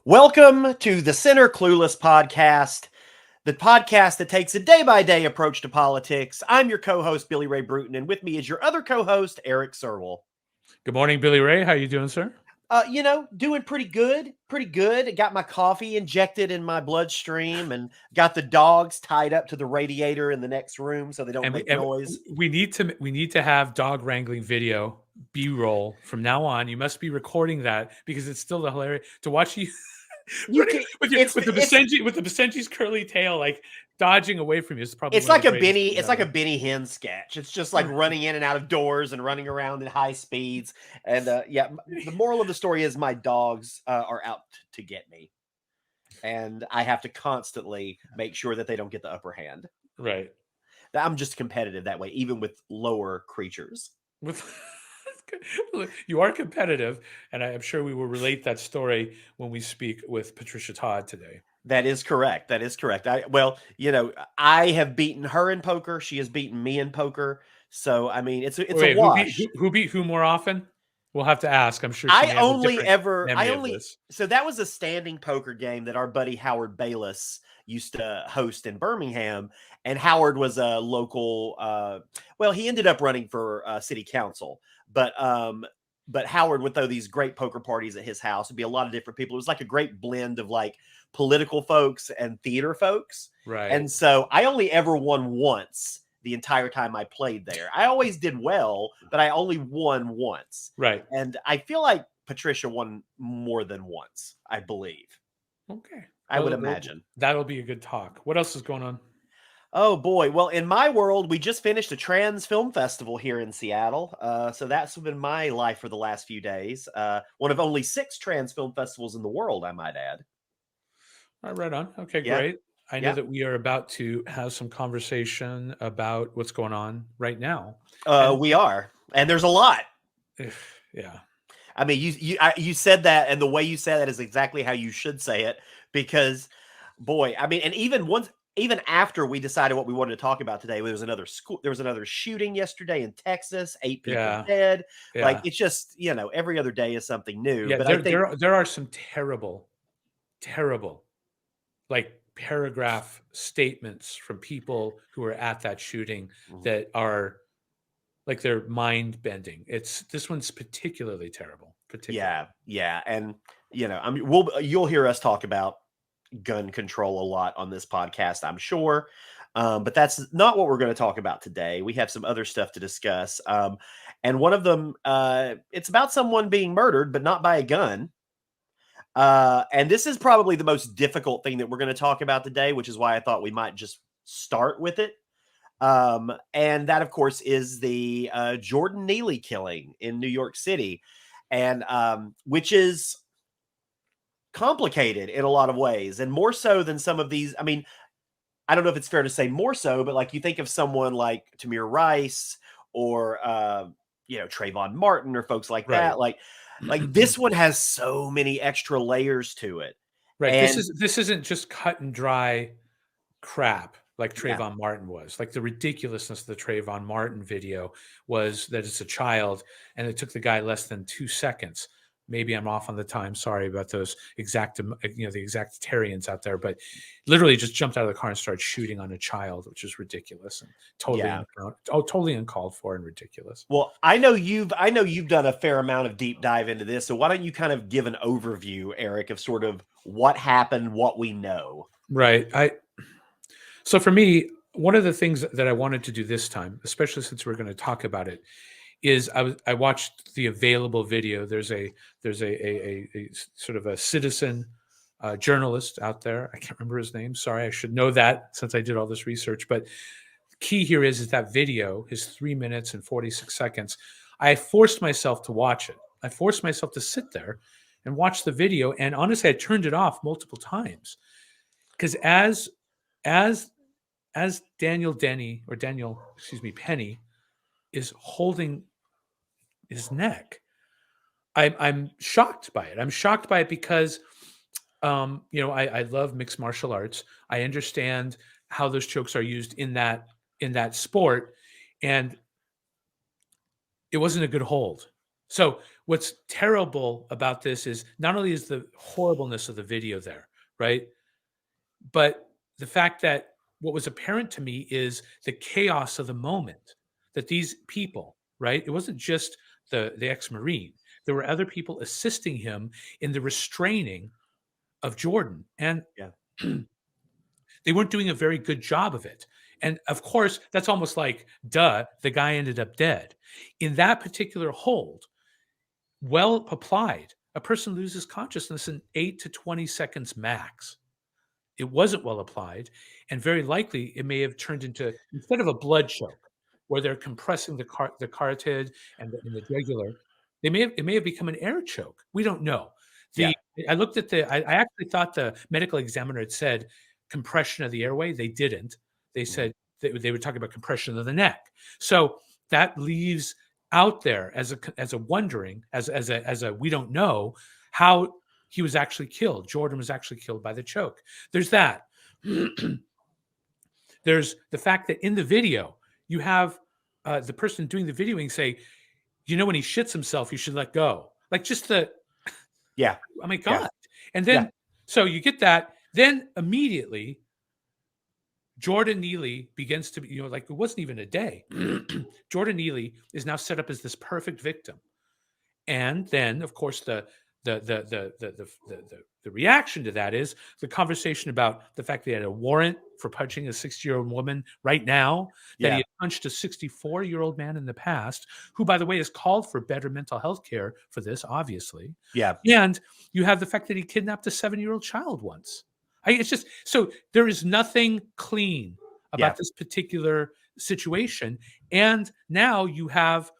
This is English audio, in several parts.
Welcome to the Center Clueless podcast, the podcast that takes a day-by-day approach to politics. I'm your co-host, Billy Ray Brewton, and with me is your other co-host, Erik Surwill. Good morning, Billy Ray. How you doing, sir? Doing pretty good. Pretty good. Got my coffee injected in my bloodstream and got the dogs tied up to the radiator in the next room so they don't make noise. We need to have dog wrangling video B-roll from now on. You must be recording that because it's still hilarious to watch you with the Basenji's curly tail, like dodging away from you. It's probably like a Benny Hinn sketch. It's just like running in and out of doors and running around at high speeds. And the moral of the story is my dogs are out to get me, and I have to constantly make sure that they don't get the upper hand. Right. I'm just competitive that way, even with lower creatures. You are competitive, and I am sure we will relate that story when we speak with Patricia Todd today. That is correct. I have beaten her in poker. She has beaten me in poker. So, I mean, it's a wash. Who beat who more often? We'll have to ask. I'm sure. So that was a standing poker game that our buddy Howard Bayless used to host in Birmingham. And Howard was a local, he ended up running for city council, but Howard would throw these great poker parties at his house. It'd be a lot of different people. It was like a great blend of like political folks and theater folks. Right. And so I only ever won once the entire time I played there. I always did well, but I only won once. Right. And I feel like Patricia won more than once, I believe. Okay. I would imagine. That'll be a good talk. What else is going on? Oh boy. Well, in my world, we just finished a trans film festival here in Seattle. So that's been my life for the last few days. One of only 6 trans film festivals in the world, I might add. All right, right on. Okay, great. I know that we are about to have some conversation about what's going on right now. We are, and there's a lot. Yeah. I mean, you said that, and the way you said that is exactly how you should say it, because, boy, I mean, and even after we decided what we wanted to talk about today, there was another shooting yesterday in Texas, 8 people dead. Yeah. Like, it's just, every other day is something new. Yeah, but there are some terrible, like, paragraph statements from people who are at that shooting that are like they're mind bending. This one's particularly terrible. Yeah, and you'll hear us talk about gun control a lot on this podcast, I'm sure. But that's not what we're going to talk about today. We have some other stuff to discuss. And one of them, it's about someone being murdered, but not by a gun. And this is probably the most difficult thing that we're going to talk about today, which is why I thought we might just start with it. And that, of course, is the Jordan Neely killing in New York City, and which is complicated in a lot of ways, and more so than some of these. I mean, I don't know if it's fair to say more so, but like you think of someone like Tamir Rice or Trayvon Martin or folks like that, like this one has so many extra layers to it. Right. And this isn't just cut and dry crap like Trayvon Martin was. Like, the ridiculousness of the Trayvon Martin video was that it's a child and it took the guy less than 2 seconds. Maybe I'm off on the time. Sorry about those the exactarians out there, but literally just jumped out of the car and started shooting on a child, which is ridiculous and totally uncalled for and ridiculous. Well, I know you've done a fair amount of deep dive into this. So why don't you kind of give an overview, Erik, of sort of what happened, what we know? Right. So for me, one of the things that I wanted to do this time, especially since we're going to talk about it, is I watched the available video. There's a sort of a citizen journalist out there. I can't remember his name. Sorry, I should know that since I did all this research. But the key here is that video is 3 minutes and 46 seconds. I forced myself to watch it. I forced myself to sit there and watch the video. And honestly, I turned it off multiple times because as Penny is holding his neck, I'm shocked by it. I'm shocked by it because, I love mixed martial arts. I understand how those chokes are used in that sport, and it wasn't a good hold. So what's terrible about this is not only is the horribleness of the video there, right? But the fact that what was apparent to me is the chaos of the moment, that these people, right? It wasn't just the ex-Marine. There were other people assisting him in the restraining of Jordan. And Yeah. they weren't doing a very good job of it. And of course, that's almost like, duh, the guy ended up dead. In that particular hold, well applied, a person loses consciousness in 8 to 20 seconds max. It wasn't well applied, and very likely it may have turned into, instead of a blood choke where they're compressing the carotid and the jugular, it may have become an air choke. We don't know. Yeah. The I looked at I actually thought the medical examiner had said compression of the airway. They didn't. They Mhm. said they were talking about compression of the neck. So that leaves out there as a wondering, as a we don't know how he was actually killed. Jordan was actually killed by the choke. There's that. There's the fact that in the video, you have the person doing the videoing say, when he shits himself, you should let go. Like just Yeah. oh my Yeah. God. And Yeah. then, so you get that. Then immediately, Jordan Neely begins to be, like it wasn't even a day. Jordan Neely is now set up as this perfect victim. And then, of course, the reaction to that is the conversation about the fact that he had a warrant for punching a 60-year-old woman right now, that he Yeah. had punched a 64-year-old man in the past, who, by the way, has called for better mental health care for this, obviously. Yeah. And you have the fact that he kidnapped a 7-year-old child once. It's just so there is nothing clean Yeah. about this particular situation. And now you have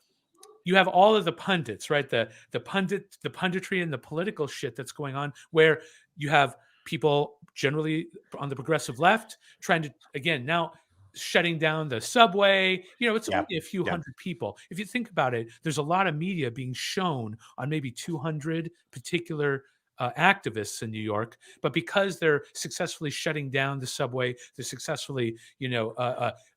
all of the pundits, right? The punditry and the political shit that's going on, where you have people generally on the progressive left trying to, again, now shutting down the subway. It's Yeah. only a few Yeah. hundred people. If you think about it, there's a lot of media being shown on maybe 200 particular activists in New York, but because they're successfully shutting down the subway, they're successfully,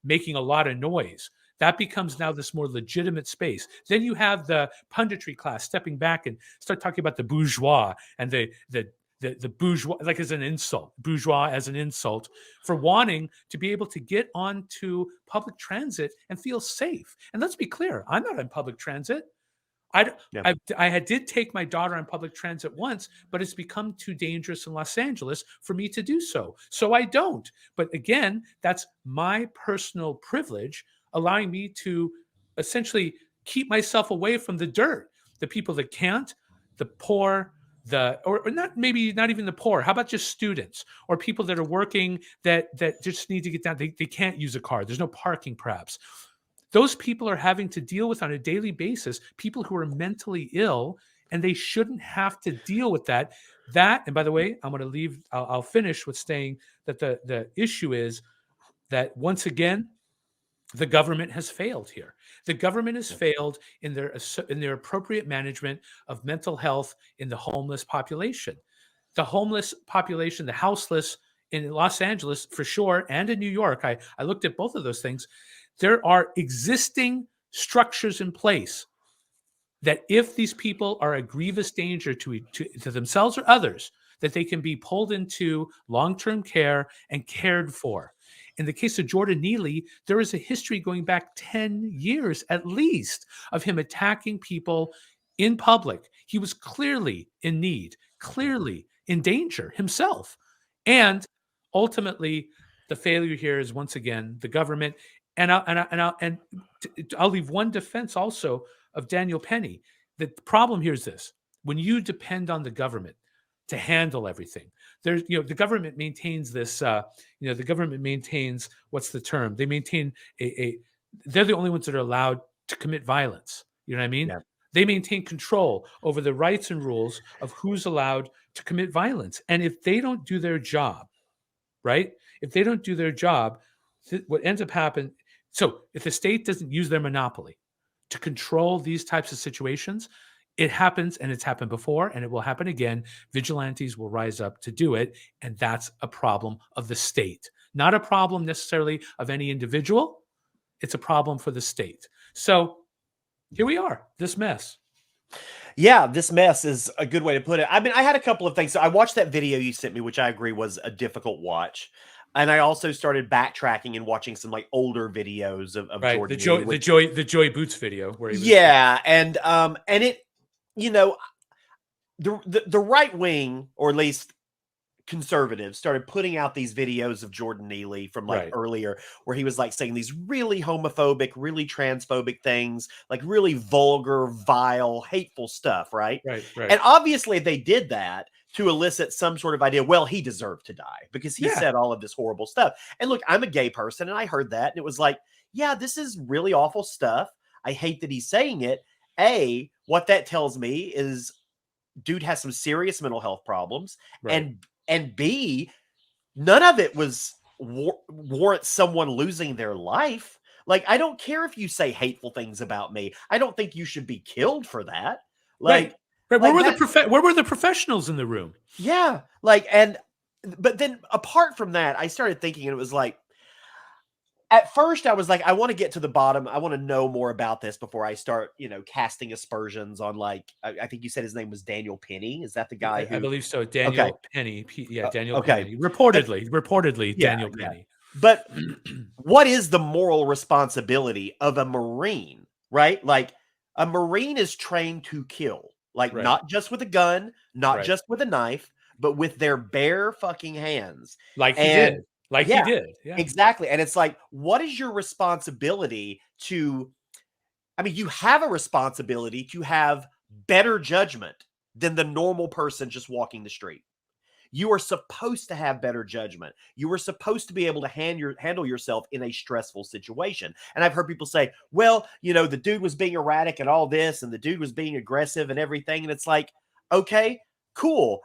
making a lot of noise. That becomes now this more legitimate space. Then you have the punditry class stepping back and start talking about the bourgeois and the bourgeois, like as an insult, bourgeois as an insult, for wanting to be able to get onto public transit and feel safe. And let's be clear, I'm not on public transit. I, Yeah. did take my daughter on public transit once, but it's become too dangerous in Los Angeles for me to do so. So I don't. But again, that's my personal privilege, allowing me to essentially keep myself away from the dirt, the people that can't, the poor, or not, maybe not even the poor. How about just students or people that are working that just need to get down? They can't use a car. There's no parking, perhaps. Those people are having to deal with on a daily basis people who are mentally ill, and they shouldn't have to deal with that. And by the way, I'm going to leave. I'll finish with saying that the issue is that once again, the government has failed here. The government has Yeah. failed in their appropriate management of mental health in the homeless population. The homeless population, the houseless in Los Angeles for sure, and in New York. I looked at both of those things. There are existing structures in place that if these people are a grievous danger to themselves or others, that they can be pulled into long-term care and cared for. In the case of Jordan Neely, there is a history going back 10 years at least of him attacking people in public. He was clearly in need, clearly in danger himself. And ultimately, the failure here is once again the government. I'll leave one defense also of Daniel Penny. The problem here is this: when you depend on the government to handle everything, the government maintains this. The government maintains, what's the term? They maintain they're the only ones that are allowed to commit violence. You know what I mean? Yeah. They maintain control over the rights and rules of who's allowed to commit violence. And if they don't do their job, right? If they don't do their job, what ends up happening. So if the state doesn't use their monopoly to control these types of situations, it happens, and it's happened before, and it will happen again. Vigilantes will rise up to do it, and that's a problem of the state, not a problem necessarily of any individual. It's a problem for the state. So here we are, this mess. Yeah, this mess is a good way to put it. I mean, I had a couple of things. So I watched that video you sent me, which I agree was a difficult watch. And I also started backtracking and watching some like older videos of Right. Jordan Neely, which The Joy Boots video where he was yeah, and it, you know, the right wing, or at least conservatives, started putting out these videos of Jordan Neely from like right. earlier, where he was like saying these really homophobic, really transphobic things, like really vulgar, vile, hateful stuff, right? Right. Right. And obviously they did that to elicit some sort of idea, well, he deserved to die because he Yeah. said all of this horrible stuff. And look, I'm a gay person and I heard that and it was like, yeah, this is really awful stuff. I hate that he's saying it. What that tells me is dude has some serious mental health problems, Right. and B, none of it was warrant someone losing their life. Like, I don't care if you say hateful things about me. I don't think you should be killed for that. Right. Like, Right. like that. Where were the professionals in the room? Yeah. Like, but then apart from that, I started thinking, and it was like, at first I was like, I want to get to the bottom. I want to know more about this before I start, casting aspersions on, like, I think you said his name was Daniel Penny. Is that the guy I who? believe so. Okay. Daniel Penny. Yeah, Daniel Okay. Penny. But Reportedly, yeah, Daniel yeah. Penny. But what is the moral responsibility of a Marine, right? Like, a Marine is trained to kill, like, Right. not just with a gun, not Right. just with a knife, but with their bare fucking hands. Like he And did. Like he yeah, did. Yeah. exactly. And it's like, what is your responsibility to, I mean, you have a responsibility to have better judgment than the normal person just walking the street. You are supposed to have better judgment. You are supposed to be able to handle yourself in a stressful situation. And I've heard people say, well, the dude was being erratic and all this, and the dude was being aggressive and everything. And it's like, okay, cool.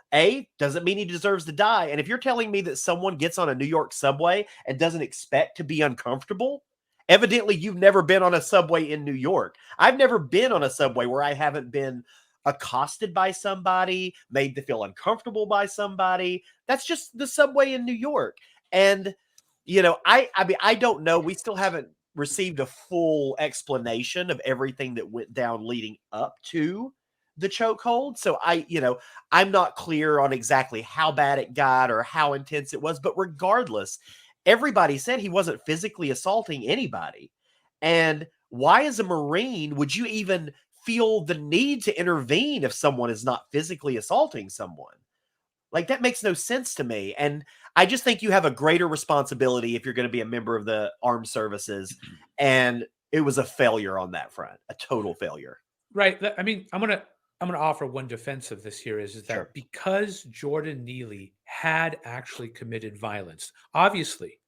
Doesn't mean he deserves to die. And if you're telling me that someone gets on a New York subway and doesn't expect to be uncomfortable, evidently you've never been on a subway in New York. I've never been on a subway where I haven't been accosted by somebody, made to feel uncomfortable by somebody. That's just the subway in New York. And I mean, I don't know. We still haven't received a full explanation of everything that went down leading up to the chokehold. So I'm not clear on exactly how bad it got or how intense it was. But regardless, everybody said he wasn't physically assaulting anybody. And why, as a Marine, would you even feel the need to intervene if someone is not physically assaulting someone? Like, that makes no sense to me. And I just think you have a greater responsibility if you're going to be a member of the armed services. And it was a failure on that front, a total failure. Right. I mean, I'm gonna offer one defense of this here is Sure. that because Jordan Neely had actually committed violence, obviously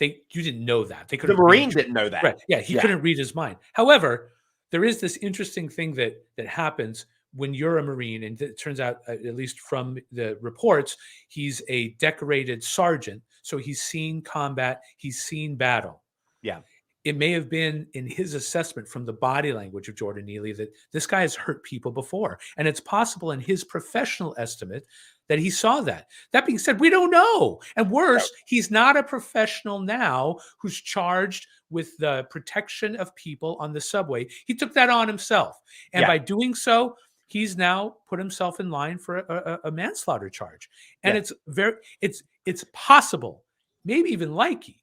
you didn't know that. They The couldn't read Marine didn't know right. that. Yeah, he Yeah. couldn't read his mind. However, there is this interesting thing that happens when you're a Marine, and it turns out, at least from the reports, he's a decorated sergeant. So he's seen combat, he's seen battle. Yeah. It may have been in his assessment from the body language of Jordan Neely that this guy has hurt people before. And it's possible in his professional estimate that he saw that. That being said, we don't know. And No. worse, he's not a professional now who's charged with the protection of people on the subway. He took that on himself. And Yeah. by doing so, he's now put himself in line for a manslaughter charge. And Yeah. it's possible, maybe even likely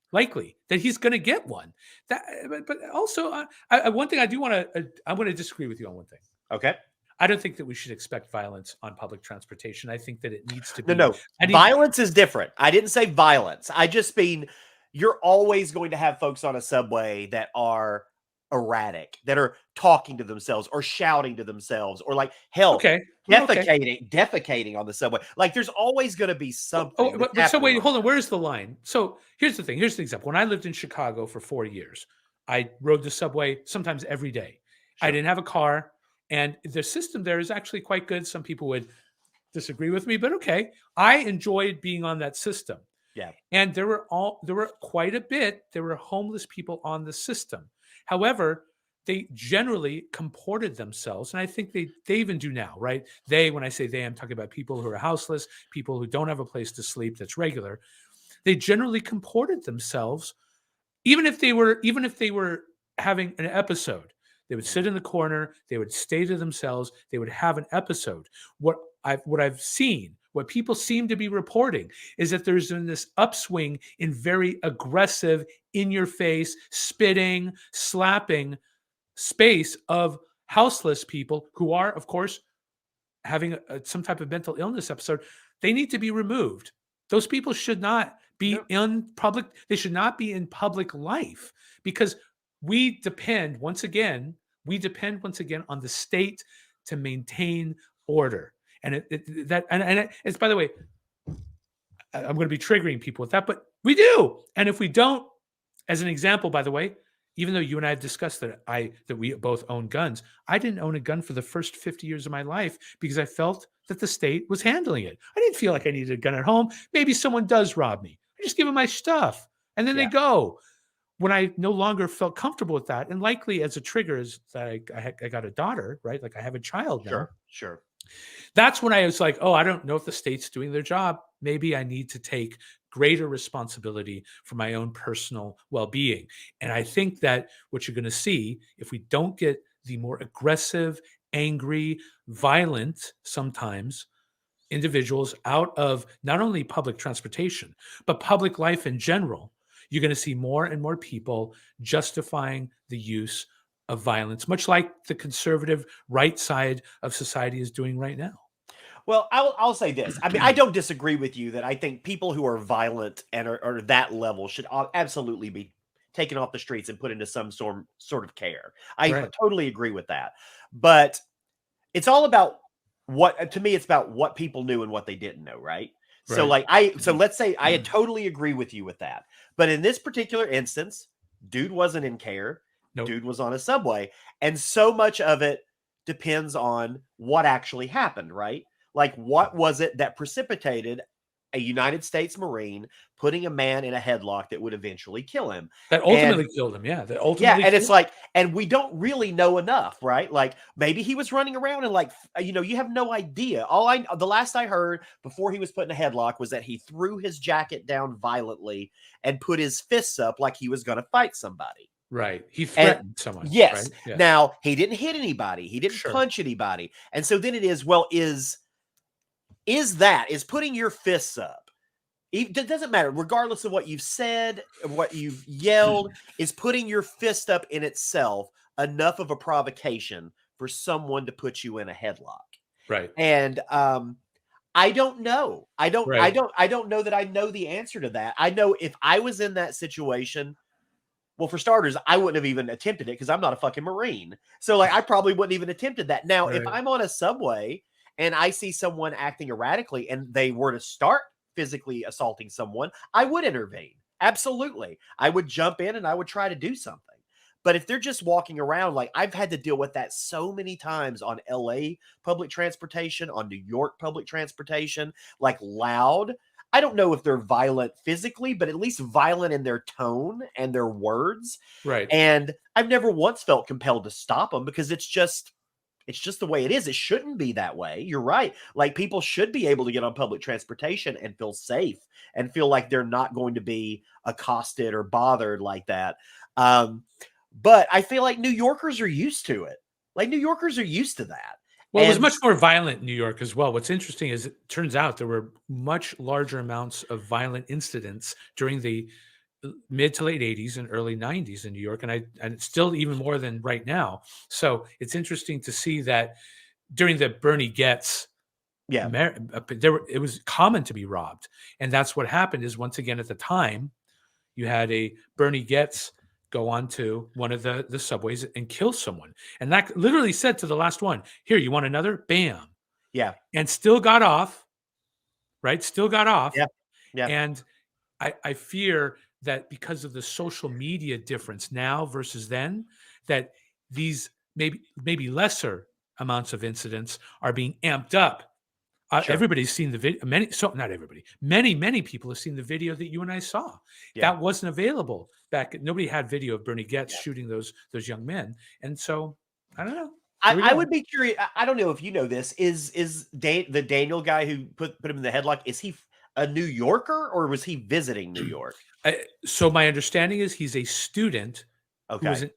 that he's going to get one. But also, one thing I do want to, I'm going to disagree with you on one thing. Okay. I don't think that we should expect violence on public transportation. I think that it needs to No, be. no. Violence is different. I didn't say violence. I just mean you're always going to have folks on a subway that are erratic, that are talking to themselves or shouting to themselves, or like hell, Okay. Okay. defecating on the subway. Like, there's always going to be something that's But so happening wait, on. hold on. Where's the line? So here's the thing. Here's the example. When I lived in Chicago for 4 years, I rode the subway sometimes every day. I Sure. didn't have a car, and the system there is actually quite good. Some people would disagree with me, but okay. I enjoyed being on that system. Yeah. And there were quite a bit, there were homeless people on the system. However, they generally comported themselves, and I think they even do now, right? When I say they, I'm talking about people who are houseless, people who don't have a place to sleep that's regular. They generally comported themselves, even if they were having an episode. They would sit in the corner. They would stay to themselves. They would have an episode. What I've seen, what people seem to be reporting, is that there's been this upswing in very aggressive, in your face, spitting, slapping space of houseless people who are, of course, having some type of mental illness episode. They need to be removed. Those people should not be No. in public. They should not be in public life, because we depend once again on the state to maintain order. And it's, by the way, I'm going to be triggering people with that, but we do. And if we don't, as an example, by the way, even though you and I have discussed that we both own guns, I didn't own a gun for the first 50 years of my life because I felt that the state was handling it. I didn't feel like I needed a gun at home. Maybe someone does rob me. I just give them my stuff and then they go. When I no longer felt comfortable with that, and likely as a trigger is that I got a daughter, right? Like I have a child now. Sure. That's when I was like, oh, I don't know if the state's doing their job. Maybe I need to take greater responsibility for my own personal well-being. And I think that what you're going to see, if we don't get the more aggressive, angry, violent, sometimes individuals out of not only public transportation, but public life in general, you're going to see more and more people justifying the use of violence, much like the conservative right side of society is doing right now. Well, I'll say this. I mean, I don't disagree with you that I think people who are violent and are that level should absolutely be taken off the streets and put into some sort of care. I totally agree with that. But it's all about to me, it's about what people knew and what they didn't know, right? So let's say I totally agree with you with that. But in this particular instance, dude wasn't in care. Nope. Dude was on a subway. And so much of it depends on what actually happened, right? Like, what was it that precipitated a United States Marine putting a man in a headlock that would eventually kill him? That ultimately killed him. Yeah. And it's like, and we don't really know enough, right? Like, maybe he was running around and like, you have no idea. The last I heard before he was put in a headlock was that he threw his jacket down violently and put his fists up like he was going to fight somebody. Right. He threatened someone. Yes. Right? Yeah. Now, he didn't hit anybody. He didn't punch anybody. And so then it is, well, is putting your fists up, it doesn't matter, regardless of what you've said, what you've yelled, is putting your fist up in itself enough of a provocation for someone to put you in a headlock? Right. And I don't know. I don't know that I know the answer to that. I know if I was in that situation, well, for starters, I wouldn't have even attempted it because I'm not a fucking Marine. So like, I probably wouldn't even attempted that. Now, if I'm on a subway and I see someone acting erratically and they were to start physically assaulting someone, I would intervene. Absolutely. I would jump in and I would try to do something. But if they're just walking around, like I've had to deal with that so many times on LA public transportation, on New York public transportation, like loud. I don't know if they're violent physically, but at least violent in their tone and their words. Right. And I've never once felt compelled to stop them because it's just the way it is. It shouldn't be that way. You're right. Like, people should be able to get on public transportation and feel safe and feel like they're not going to be accosted or bothered like that. But I feel like New Yorkers are used to it. Like, New Yorkers are used to that. Well, it was much more violent in New York as well. What's interesting is it turns out there were much larger amounts of violent incidents during the mid to late 80s and early 90s in New York. And it's still even more than right now. So it's interesting to see that during the Bernie Getz, it was common to be robbed. And that's what happened is, once again, at the time, you had a Bernie Getz go on to one of the subways and kill someone. And that literally said to the last one, here, you want another? Bam. Yeah. And still got off, right? Still got off. Yeah. Yeah. And I fear that because of the social media difference now versus then, that these maybe lesser amounts of incidents are being amped up. Everybody's seen the video. Not everybody. Many people have seen the video that you and I saw. Yeah. That wasn't available back. Nobody had video of Bernie Getz shooting those young men. And so I don't know. I would be curious. I don't know if you know this. Is the Daniel guy who put him in the headlock? Is he a New Yorker or was he visiting New York? So my understanding is he's a student who was Okay.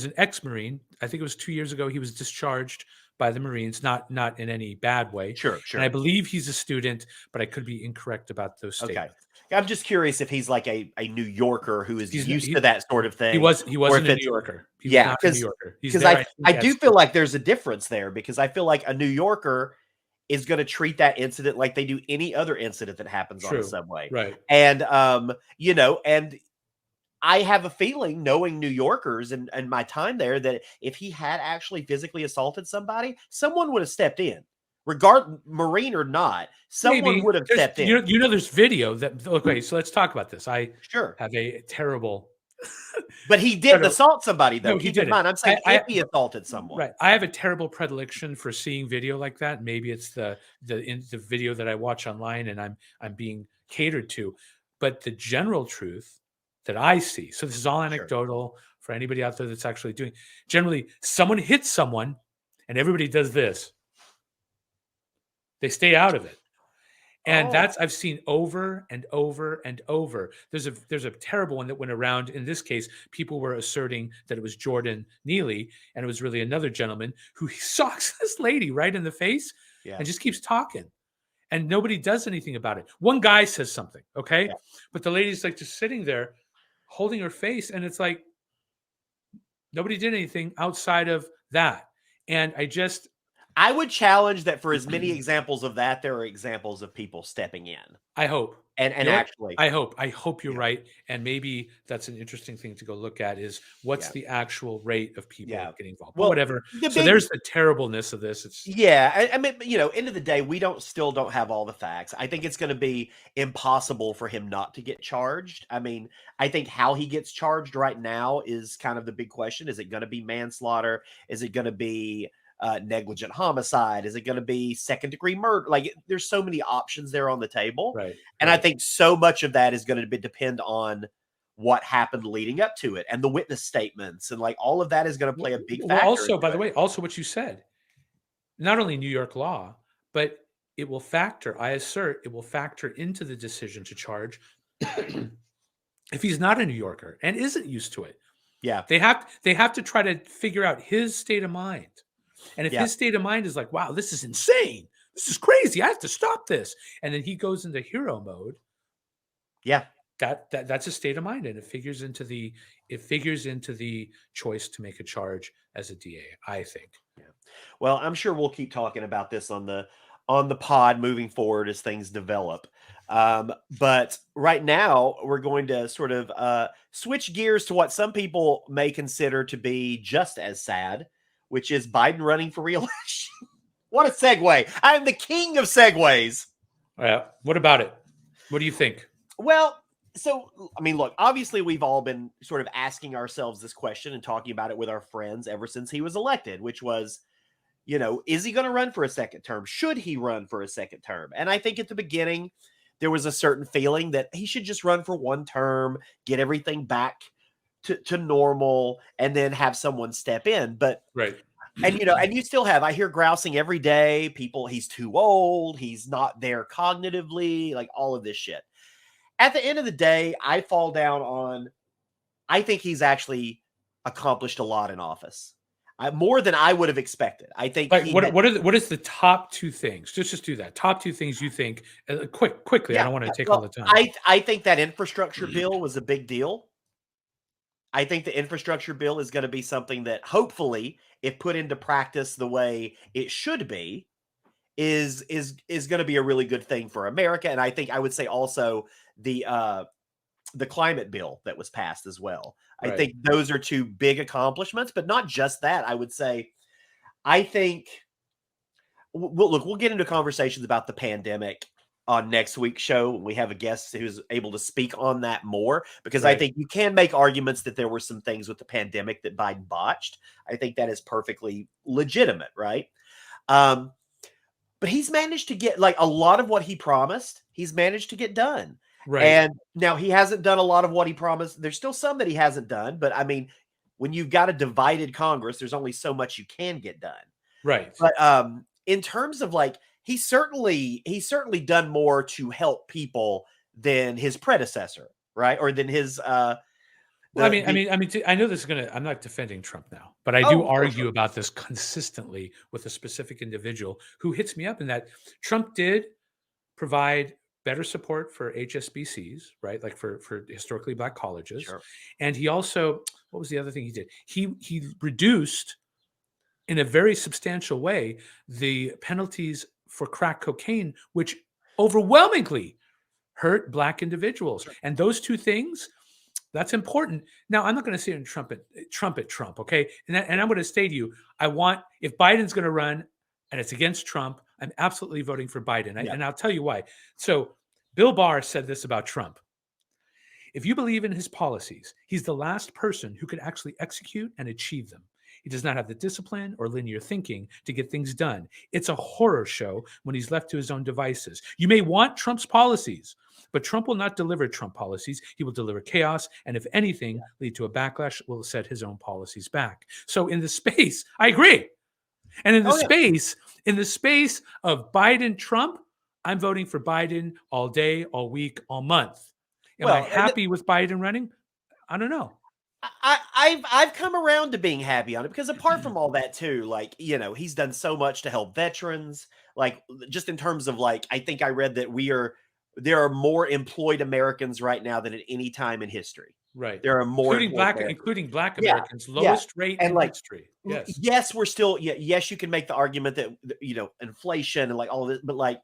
an ex-Marine. I think it was 2 years ago. He was discharged by the Marines, not in any bad way. Sure, And I sure. believe he's a student, but I could be incorrect about those Okay. statements. I'm just curious if he's like a New Yorker who is He's used to that sort of he thing, was he or wasn't if a New it's Yorker. He was yeah, not a New Yorker. He's because there, I I think, do feel like there's a difference there because I feel like a New Yorker is going to treat that incident like they do any other incident that happens on a True. subway. Right. And and I have a feeling, knowing New Yorkers and my time there, that if he had actually physically assaulted somebody, someone would have stepped in. Marine or not, someone Maybe would have there's stepped in. there's video that okay, so let's talk about this. I Sure. have a terrible But he didn't no, assault somebody, though. no, he Keep in didn't. mind, I'm saying if he assaulted someone. Right. I have a terrible predilection for seeing video like that. Maybe it's the video that I watch online and I'm being catered to. But the general truth that I see, so this is all Sure. anecdotal for anybody out there that's actually doing. Generally, someone hits someone and everybody does this. They stay out of it. And Oh, I've seen over and over and over. There's a terrible one that went around. In this case, people were asserting that it was Jordan Neely, and it was really another gentleman who socks this lady right in the face yeah. and just keeps talking. And nobody does anything about it. One guy says something, okay? Yeah. But the lady's like just sitting there holding her face, and it's like nobody did anything outside of that. And I would challenge that for as many examples of that, there are examples of people stepping in I hope. and You know what? actually. I hope you're Yeah. right. And maybe that's an interesting thing to go look at is what's Yeah. the actual rate of people Yeah. getting involved. But Well, whatever. the So big there's the terribleness of this. It's yeah, I mean, end of the day, we still don't have all the facts. I think it's going to be impossible for him not to get charged. I mean, I think how he gets charged right now is kind of the big question. Is it going to be manslaughter? Is it going to be negligent homicide? Is it going to be second-degree murder? Like, there's so many options there on the table, right. and I right. think so much of that is going to depend on what happened leading up to it and the witness statements, and like all of that is going to play a big Well, factor also, by into the it. way, also what you said, not only New York law, but it will factor, I assert, it will factor into the decision to charge if he's not a New Yorker and isn't used to it. Yeah, They have to try to figure out his state of mind. And if yeah. his state of mind is like, wow, this is insane. This is crazy. I have to stop this. And then he goes into hero mode. Yeah. That's a state of mind. And it figures into the choice to make a charge as a DA, I think. Yeah. Well, I'm sure we'll keep talking about this on the pod moving forward as things develop. But right now, we're going to sort of switch gears to what some people may consider to be just as sad, which is Biden running for re-election. What a segue. I am the king of segues. What about it? What do you think? Well, so, I mean, look, obviously we've all been sort of asking ourselves this question and talking about it with our friends ever since he was elected, which was, is he going to run for a second term? Should he run for a second term? And I think at the beginning, there was a certain feeling that he should just run for one term, get everything back to normal, and then have someone step in. But right. And you still have, I hear grousing every day, people, he's too old, he's not there cognitively, like all of this shit. At the end of the day, I fall down on, I think he's actually accomplished a lot in office. More than I would have expected. I think what is the top two things? Just do that. Top two things you think quickly. Yeah, I don't want to take all the time. I think that infrastructure bill was a big deal. I think the infrastructure bill is going to be something that hopefully, if put into practice the way it should be, is going to be a really good thing for America. And I think I would say also the climate bill that was passed as well. Right. I think those are two big accomplishments, but not just that. I would say, I think we'll get into conversations about the pandemic on next week's show. We have a guest who's able to speak on that more, because I think you can make arguments that there were some things with the pandemic that Biden botched. I think that is perfectly legitimate, right? But he's managed to get like a lot of what he promised. He's managed to get done. Right. And now he hasn't done a lot of what he promised. There's still some that he hasn't done, but I mean, when you've got a divided Congress, there's only so much you can get done. Right. But in terms of like, he's certainly done more to help people than his predecessor, right? Or than Well, The I know this is gonna. I'm not defending Trump now, but I do oh, sure, sure. argue about this consistently with a specific individual who hits me up in that Trump did provide better support for HSBCs, right? Like for historically black colleges, Sure. and he also, what was the other thing he did? He reduced in a very substantial way the penalties for crack cocaine, which overwhelmingly hurt black individuals. Sure. And those two things, that's important. Now, I'm not going to sit and trumpet Trump, okay? And I'm going to say to you, I want, if Biden's going to run and it's against Trump, I'm absolutely voting for Biden. Yeah. And I'll tell you why. So, Bill Barr said this about Trump. If you believe in his policies, he's the last person who could actually execute and achieve them. He does not have the discipline or linear thinking to get things done. It's a horror show when he's left to his own devices. You may want Trump's policies, but Trump will not deliver Trump policies. He will deliver chaos, and if anything, lead to a backlash that will set his own policies back. So in the space, I agree. And Oh yeah. in the space of Biden Trump, I'm voting for Biden all day, all week, all month. Am I Well, happy with Biden running? I don't know. I've come around to being happy on it because apart from all that too, like, he's done so much to help veterans, like just in terms of like, I think I read that there are more employed Americans right now than at any time in history. Right. There are more employed Americans. Including black Yeah, Americans, yeah. lowest rate And in like, history. Yes. yes, we're still, yes, you can make the argument that, inflation and like all of this, but like,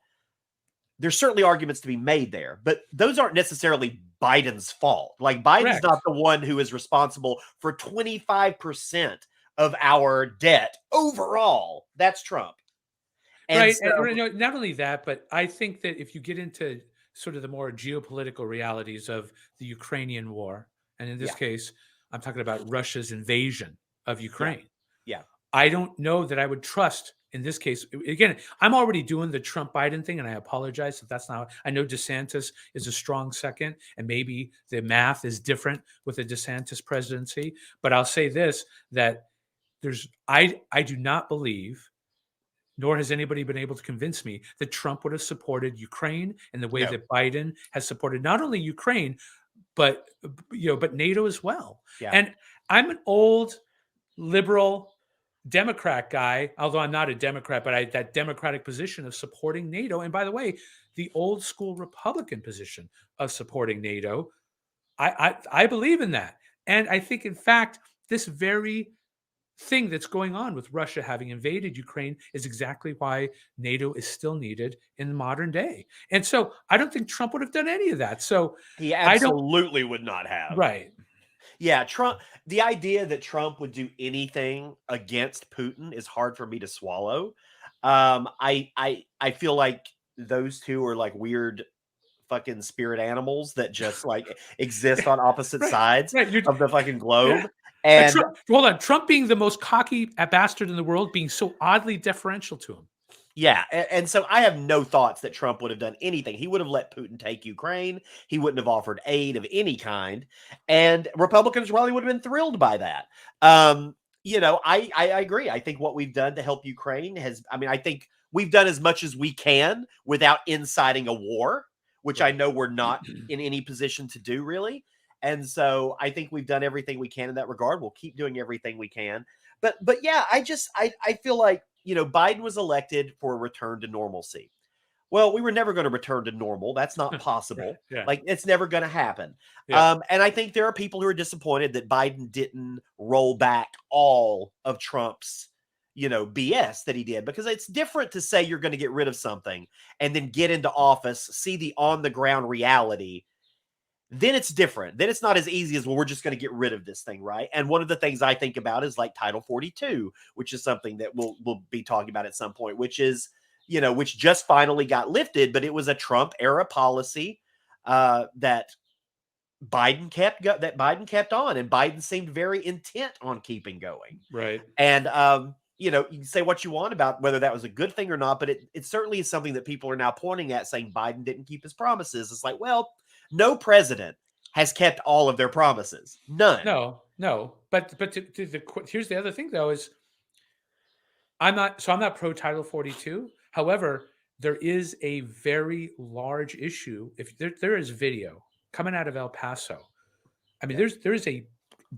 there's certainly arguments to be made there, but those aren't necessarily Biden's fault. Like Biden's Correct. not the one who is responsible for 25% of our debt overall. That's Trump. And Right. so, And not only that, but I think that if you get into sort of the more geopolitical realities of the Ukrainian war, and in this yeah, case, I'm talking about Russia's invasion of yeah, Ukraine. yeah, I don't know that I would trust in this case. Again, I'm already doing the Trump Biden thing, and I apologize if that's not. I know DeSantis is a strong second, and maybe the math is different with the DeSantis presidency. But I'll say this: that I do not believe, nor has anybody been able to convince me that Trump would have supported Ukraine in the way no, that Biden has supported not only Ukraine, but but NATO as well. yeah, And I'm an old liberal Democrat guy, although I'm not a Democrat, but that Democratic position of supporting NATO. And by the way, the old school Republican position of supporting NATO, I believe in that. And I think, in fact, this very thing that's going on with Russia having invaded Ukraine is exactly why NATO is still needed in the modern day. And so I don't think Trump would have done any of that. So he I don't, absolutely would not have. right. Yeah, Trump, the idea that Trump would do anything against Putin is hard for me to swallow. I feel like those two are like weird fucking spirit animals that just like exist on opposite Right. sides Right. of the fucking Yeah. globe. And Hold on. Trump being the most cocky bastard in the world, being so oddly deferential to him. yeah, and so I have no thoughts that Trump would have done anything. He would have let Putin take Ukraine. He wouldn't have offered aid of any kind, and Republicans probably would have been thrilled by that. I agree. I think what we've done to help Ukraine I think we've done as much as we can without inciting a war, which I Right. know we're not in any position to do really. And so I think we've done everything we can in that regard. We'll keep doing everything we can. But yeah, I feel like, Biden was elected for a return to normalcy. Well, we were never going to return to normal. That's not possible. Yeah. Like it's never going to happen. Yeah. And I think there are people who are disappointed that Biden didn't roll back all of Trump's, BS that he did, because it's different to say you're going to get rid of something and then get into office, see the on the ground reality. Then it's different. Then it's not as easy as, well, we're just going to get rid of this thing, right? And one of the things I think about is like Title 42, which is something that we'll be talking about at some point, which is, which just finally got lifted, but it was a Trump era policy that Biden kept on, and Biden seemed very intent on keeping going. Right. And you can say what you want about whether that was a good thing or not, but it certainly is something that people are now pointing at, saying Biden didn't keep his promises. It's like, well, no president has kept all of their promises. None. No. But here's the other thing though is I'm not pro Title 42. However, there is a very large issue. If there is video coming out of El Paso, I mean, Yeah. there is a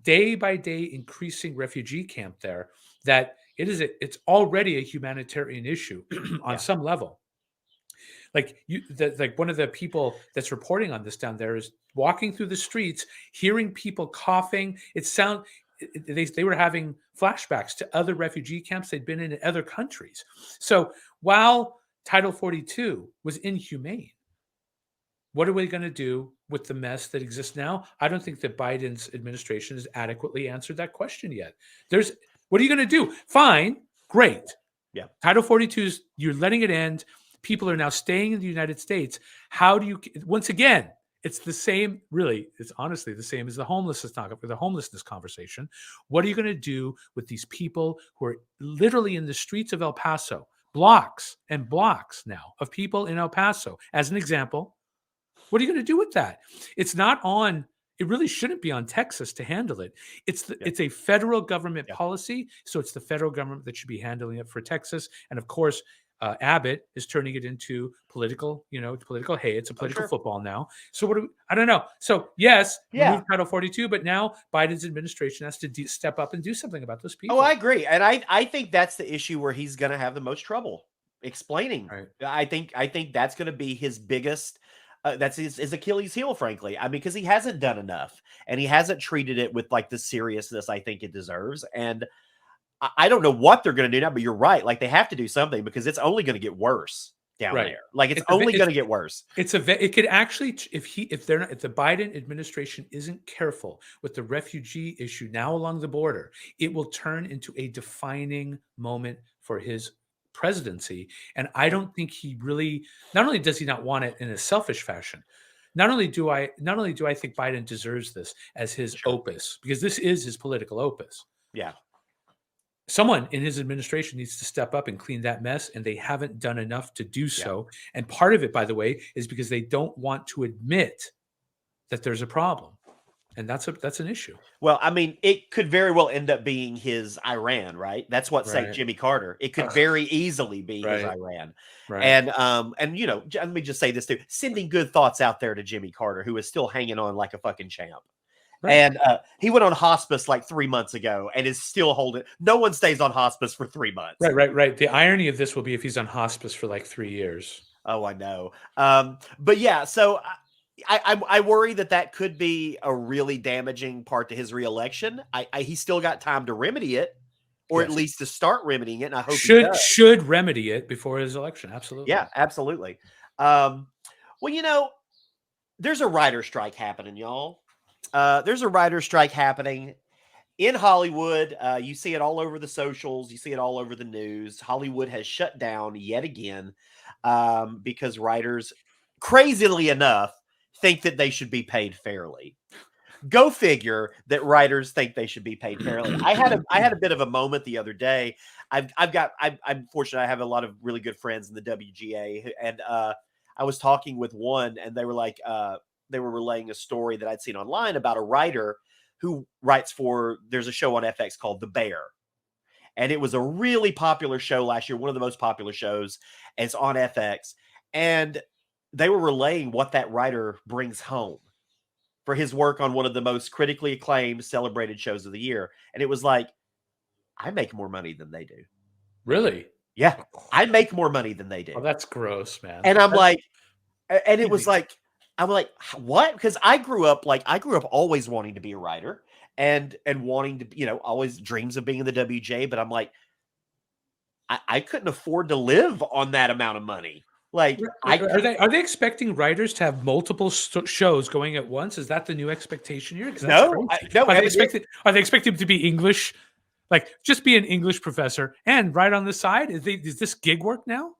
day by day increasing refugee camp there, that it's already a humanitarian issue on Yeah. some level. Like like one of the people that's reporting on this down there is walking through the streets, hearing people coughing. They were having flashbacks to other refugee camps they'd been in other countries. So while Title 42 was inhumane, what are we going to do with the mess that exists now? I don't think that Biden's administration has adequately answered that question yet. What are you going to do? Fine, great. Yeah. Title 42 is, you're letting it end. People are now staying in the United States. How do you, once again, it's the same, really, it's honestly the same as the homelessness conversation. What are you going to do with these people who are literally in the streets of El Paso, blocks and blocks now of people in El Paso, as an example? What are you going to do with that? It's not on, it really shouldn't be on Texas to handle it. It's a federal government policy. So it's the federal government that should be handling it for Texas. And of course, Abbott is turning it into political, political. Hey, it's a political football now. So I don't know. So yes, remove Title 42, but now Biden's administration has to step up and do something about those people. Oh, I agree. And I think that's the issue where he's going to have the most trouble explaining. Right. I think that's going to be his biggest, that's his Achilles heel, frankly. I mean, because he hasn't done enough and he hasn't treated it with like the seriousness I think it deserves. And I don't know what they're going to do now, but you're right. Like they have to do something because it's only going to get worse down there. Like it's only going to get worse. It could actually, if the Biden administration isn't careful with the refugee issue now along the border, it will turn into a defining moment for his presidency. And I don't think he really, not only does he not want it in a selfish fashion, not only do I think Biden deserves this as his opus, because this is his political opus. Yeah. Someone in his administration needs to step up and clean that mess, and they haven't done enough to do so. And part of it, by the way, is because they don't want to admit that there's a problem. And that's an issue. Well, I mean, it could very well end up being his Iran, right? That's what saved Jimmy Carter. It could very easily be his Iran. Right. And let me just say this too: sending good thoughts out there to Jimmy Carter, who is still hanging on like a fucking champ. Right. And he went on hospice like 3 months ago and is still holding. No one stays on hospice for 3 months. Right. The irony of this will be if he's on hospice for like 3 years. Oh, I know. But yeah, so I worry that could be a really damaging part to his reelection. He's still got time to remedy it, or at least to start remedying it. And I hope should remedy it before his election. Absolutely. Yeah, absolutely. Well, there's a writer's strike happening, y'all. There's a writer's strike happening in Hollywood. You see it all over the socials. You see it all over the news. Hollywood has shut down yet again because writers, crazily enough, think that they should be paid fairly. Go figure that writers think they should be paid fairly. I had a bit of a moment the other day. I'm fortunate. I have a lot of really good friends in the WGA, and I was talking with one, and they were like, they were relaying a story that I'd seen online about a writer who writes there's a show on FX called The Bear. And it was a really popular show last year, one of the most popular shows. And it's on FX. And they were relaying what that writer brings home for his work on one of the most critically acclaimed, celebrated shows of the year. And it was like, I make more money than they do. Really? Yeah. I make more money than they do. Oh, that's gross, man. And I'm like, and it was like, I'm like, what? Because I grew up always wanting to be a writer and wanting to, always dreams of being in the WJ. But I'm like, I couldn't afford to live on that amount of money. Like, are they expecting writers to have multiple shows going at once? Is that the new expectation here? No. Are they expecting to be English? Like, just be an English professor and write on the side? Is this gig work now?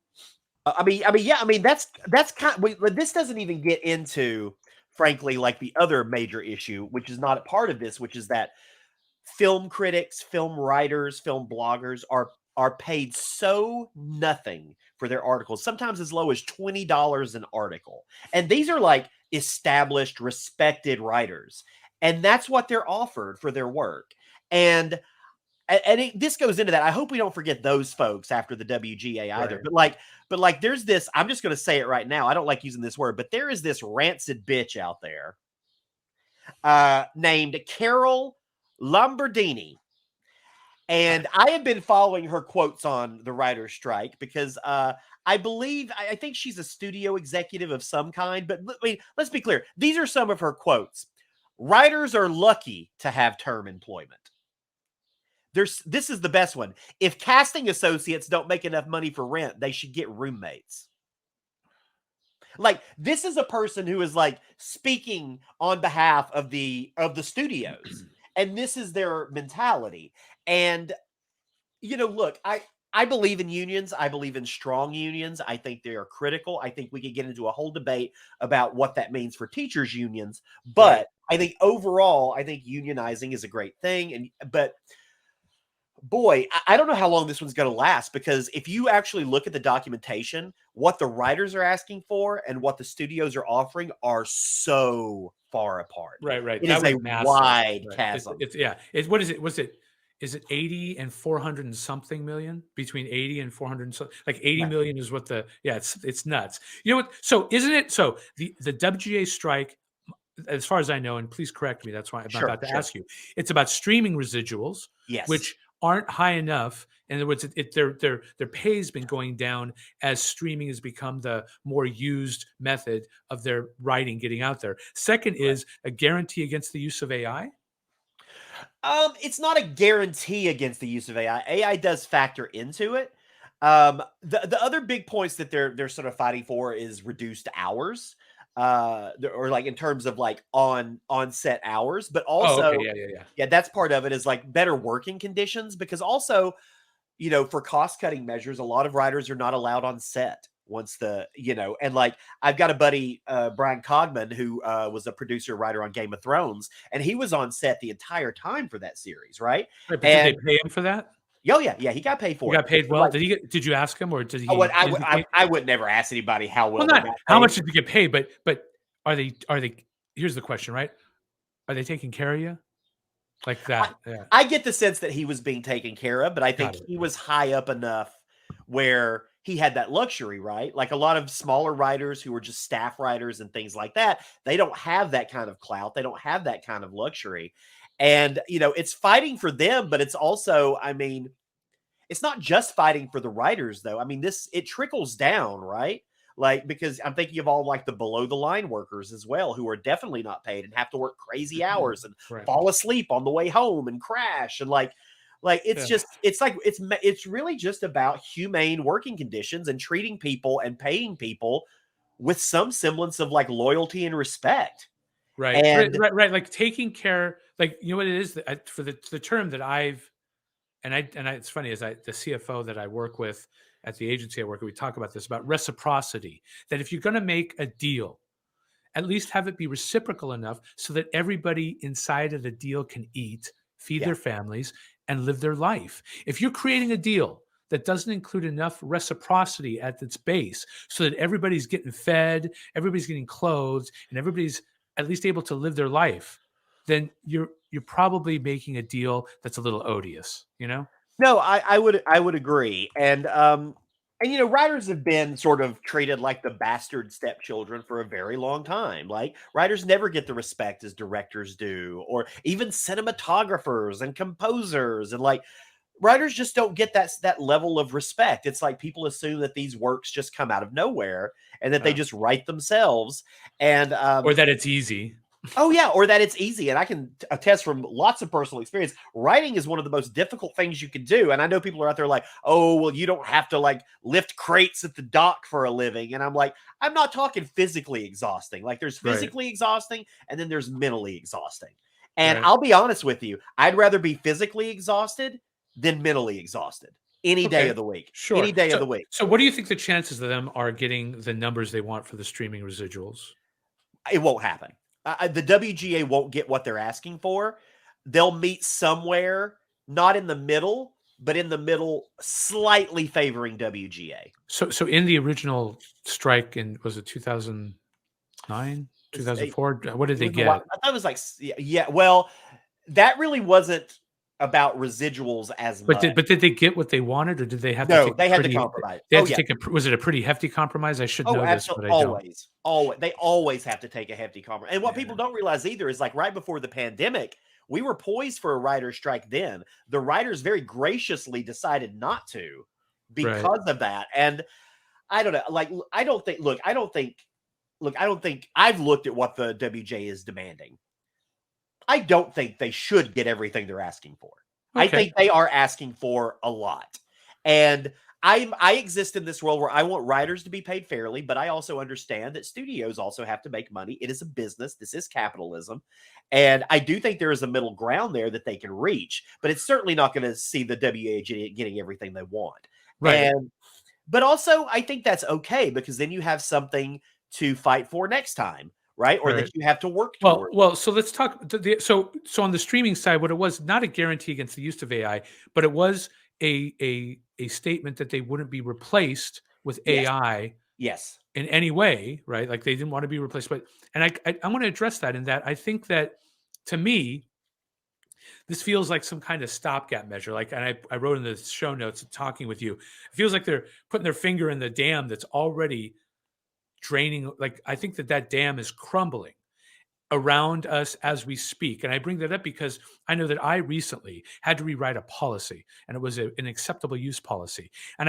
That's kind of, this doesn't even get into, frankly, like the other major issue, which is not a part of this, which is that film critics, film writers, film bloggers are paid so nothing for their articles, sometimes as low as $20 an article. And these are like established, respected writers. And that's what they're offered for their work. And this goes into that. I hope we don't forget those folks after the WGA either. Right. But like, there's this. I'm just going to say it right now. I don't like using this word, but there is this rancid bitch out there named Carol Lombardini. And I have been following her quotes on the writer's strike because I think she's a studio executive of some kind. But I mean, let's be clear. These are some of her quotes. Writers are lucky to have term employment. This is the best one. If casting associates don't make enough money for rent, they should get roommates. Like, this is a person who is like speaking on behalf of the studios, and this is their mentality. And look, I believe in unions. I believe in strong unions. I think they are critical. I think we could get into a whole debate about what that means for teachers unions, but Right. I think overall, I think unionizing is a great thing. But boy, I don't know how long this one's going to last, because if you actually look at the documentation, what the writers are asking for and what the studios are offering are so far apart. Right. It That is was a massive. wide Right. chasm. What is it? Is it 80 and 400 and something million? Between 80 and 400 and like 80 Right. million is what it's nuts. You know what? So isn't it? So the WGA strike, as far as I know, and please correct me, that's why I'm Sure, about to sure. ask you. It's about streaming residuals, Yes. which aren't high enough. In other words, their pay has been going down as streaming has become the more used method of their writing getting out there. Second is a guarantee against the use of AI. It's not a guarantee against the use of AI. AI does factor into it. The other big points that they're sort of fighting for is reduced hours, or like in terms of like on set hours, but Oh, also, okay, yeah. yeah, that's part of it, is like better working conditions, because also, for cost cutting measures, a lot of writers are not allowed on set once and like I've got a buddy, Brian Cogman, who was a producer writer on Game of Thrones, and he was on set the entire time for that series, right? Right, but did they And pay him for that? oh yeah, he got paid He for it. got paid But well. like, Did you ask him, or did I would, he I would, indicate? I would never ask anybody how Well, well they not got how paid. much did you get paid, but are they? Here's the question, right? Are they taking care of you like that? Yeah, I get the sense that he was being taken care of, but I think got it. he was high up enough where he had that luxury, right? Like a lot of smaller writers who are just staff writers and things like that, they don't have that kind of clout. They don't have that kind of luxury. And, it's fighting for them, but it's also, I mean, it's not just fighting for the writers, though. I mean, it trickles down, right? Like, because I'm thinking of all like the below the line workers as well, who are definitely not paid and have to work crazy hours and Right. fall asleep on the way home and crash. And like it's Yeah. just, it's really just about humane working conditions and treating people and paying people with some semblance of like loyalty and respect. Right. And Right. Like taking care, like, you know what it is that for the term that it's funny, is the CFO that I work with at the agency I work with, we talk about this, about reciprocity, that if you're going to make a deal, at least have it be reciprocal enough so that everybody inside of the deal can eat, feed yeah, their families, and live their life. If you're creating a deal that doesn't include enough reciprocity at its base so that everybody's getting fed, everybody's getting clothed, and everybody's at least able to live their life, then you're probably making a deal that's a little odious, you know? no, I would agree. And writers have been sort of treated like the bastard stepchildren for a very long time. Like, writers never get the respect as directors do, or even cinematographers and composers, and like writers just don't get that level of respect. It's like people assume that these works just come out of nowhere and that they Uh, just write themselves. And or that it's easy. oh yeah, or that it's easy. And I can attest from lots of personal experience, writing is one of the most difficult things you can do. And I know people are out there like, oh, well, you don't have to like lift crates at the dock for a living. And I'm like, I'm not talking physically exhausting. Like, there's Right. physically exhausting and then there's mentally exhausting. And Right. I'll be honest with you, I'd rather be physically exhausted than mentally exhausted any day Okay. of the week. Sure. Any day of the week. So what do you think the chances of them are getting the numbers they want for the streaming residuals? It won't happen. The WGA won't get what they're asking for. They'll meet somewhere, not in the middle, but in the middle, slightly favoring WGA. So in the original strike was it 2009, 2004? What did they get? I thought it was like, yeah. Well, that really wasn't about residuals as But much. did they get what they wanted, or did they have to No, take they a had to pretty, compromise. they had Oh to yeah. take was it a pretty hefty compromise? I should Oh, know this, but absolutely. I don't. Always. They always have to take a hefty compromise. And what Yeah. people don't realize either is, like, right before the pandemic, We were poised for a writer's strike then. The writers very graciously decided not to Right. because of that. And I don't know. Like, I don't think, I've looked at what the WJ is demanding. I don't think they should get everything they're asking for. I Okay. think they are asking for a lot. And I exist in this world where I want writers to be paid fairly, but I also understand that studios also have to make money. It is a business. This is capitalism. And I do think there is a middle ground there that they can reach, but it's certainly not going to see the WA getting everything they want. Right. But also I think that's okay, because then you have something to fight for next time, right? Or Right. that you have to work Well, toward. well. So let's talk. So on the streaming side, what it was, not a guarantee against the use of AI, but it was a statement that they wouldn't be replaced with Yes. AI Yes. in any way, right? Like they didn't want to be replaced. But and I want to address that in that I think that, to me, this feels like some kind of stopgap measure. Like, and I wrote in the show notes talking with you, it feels like they're putting their finger in the dam that's already draining. Like, I think that dam is crumbling around us as we speak. And I bring that up because I know that I recently had to rewrite a policy, and it was an acceptable use policy. And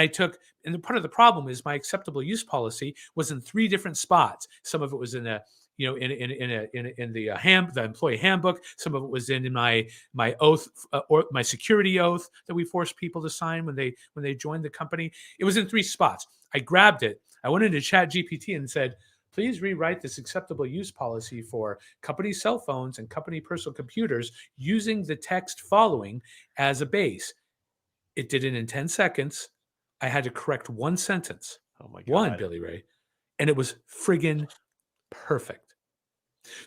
part of the problem is my acceptable use policy was in 3 different spots. Some of it was in a, in the employee handbook. Some of it was in my oath, or my security oath that we forced people to sign when they joined the company. It was in 3 spots. I grabbed it. I went into Chat GPT and said, please rewrite this acceptable use policy for company cell phones and company personal computers using the text following as a base. It did it in 10 seconds. I had to correct 1 sentence. Oh my One, God. Billy Ray. And it was friggin' perfect.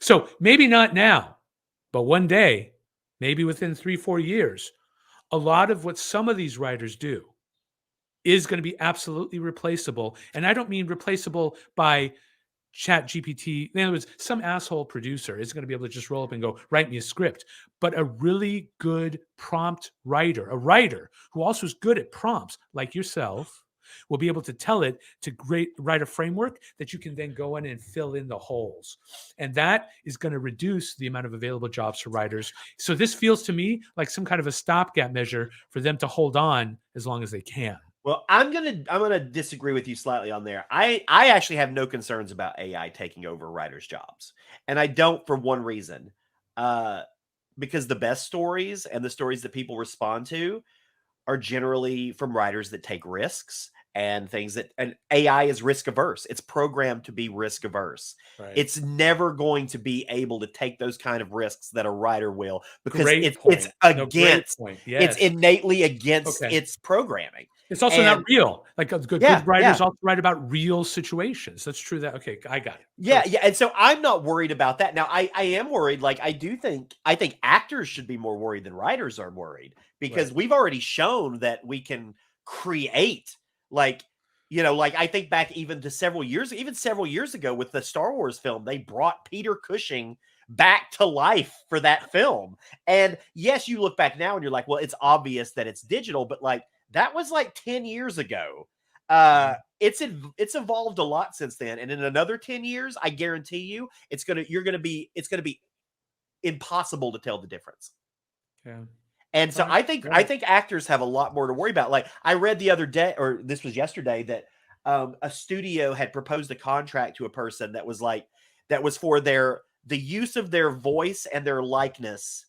So maybe not now, but one day, maybe within 3-4 years, a lot of what some of these writers do is going to be absolutely replaceable. And I don't mean replaceable by Chat GPT. In other words, some asshole producer is going to be able to just roll up and go, write me a script. But a really good prompt writer, a writer who also is good at prompts like yourself, will be able to tell it to write a framework that you can then go in and fill in the holes. And that is going to reduce the amount of available jobs for writers. So this feels to me like some kind of a stopgap measure for them to hold on as long as they can. Well, I'm gonna disagree with you slightly on there. I actually have no concerns about AI taking over writers' jobs, and I don't, for one reason, uh, because the best stories and the stories that people respond to are generally from writers that take risks and things that, and AI is risk averse. It's programmed to be risk averse. Right. It's never going to be able to take those kind of risks that a writer will, because Great it's point. No, great against, point. it's Yes. innately against Okay. its programming. It's also not And real. Like a good yeah, writers yeah. also write about real situations. That's true. That okay, I got it. Yeah, Perfect. yeah, and so I'm not worried about that. Now, I am worried. Like, I think actors should be more worried than writers are worried, because Right. we've already shown that we can create, like, like, I think back even several years ago with the Star Wars film, they brought Peter Cushing back to life for that film. And yes, you look back now and you're like, well, it's obvious that it's digital, but like that was like 10 years ago. Yeah. It's evolved a lot since then, and in another 10 years, I guarantee you, it's gonna be impossible to tell the difference. Yeah. And All so right. I think actors have a lot more to worry about. Like, I read the other day, or this was yesterday, that a studio had proposed a contract to a person that was like, that was for the use of their voice and their likeness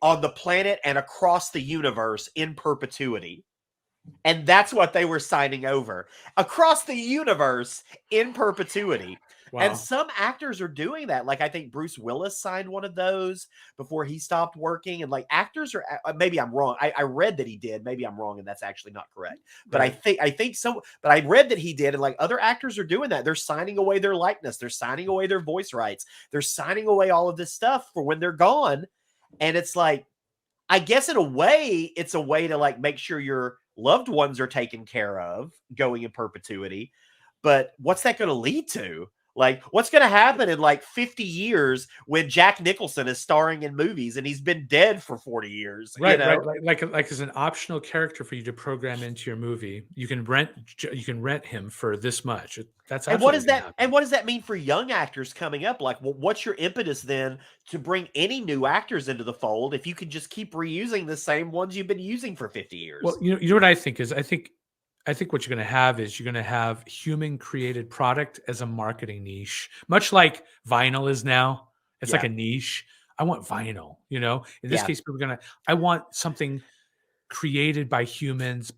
on the planet and across the universe in perpetuity. And that's what they were signing over, across the universe in perpetuity. And Wow. some actors are doing that. Like, I think Bruce Willis signed one of those before he stopped working. And like, actors are, maybe I'm wrong. I read that he did. Maybe I'm wrong, and that's actually not correct. But Right. I think so. But I read that he did. And like, other actors are doing that. They're signing away their likeness. They're signing away their voice rights. They're signing away all of this stuff for when they're gone. And it's like, I guess in a way, it's a way to like make sure your loved ones are taken care of going in perpetuity. But what's that going to lead to? Like, what's going to happen in like 50 years when Jack Nicholson is starring in movies and he's been dead for 40 years, you Right, right. know? Like as an optional character for you to program into your movie, you can rent him for this much. That's And what absolutely does going to that and happen. what does that mean for young actors coming up? Like, what's your impetus then to bring any new actors into the fold if you can just keep reusing the same ones you've been using for 50 Well, years? you know what I think is I think what you're going to have is you're going to have human created product as a marketing niche, much like vinyl is now. It's like Yeah. a niche. I want vinyl, you know. In this Yeah. case, people are going to I want something created by humans,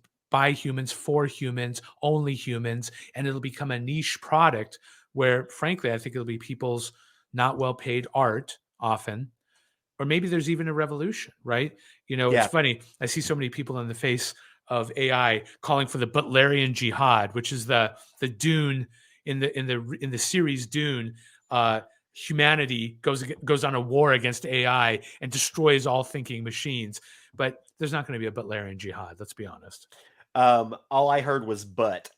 for humans, only humans, and it'll become a niche product where, frankly, I think it'll be people's not well paid art often, or maybe there's even a revolution, right? You know, it's Yeah. funny. I see so many people in the face of AI calling for the Butlerian jihad, which is the Dune in the series Dune. Humanity goes on a war against AI and destroys all thinking machines. But there's not going to be a Butlerian jihad. Let's be honest. All I heard was but.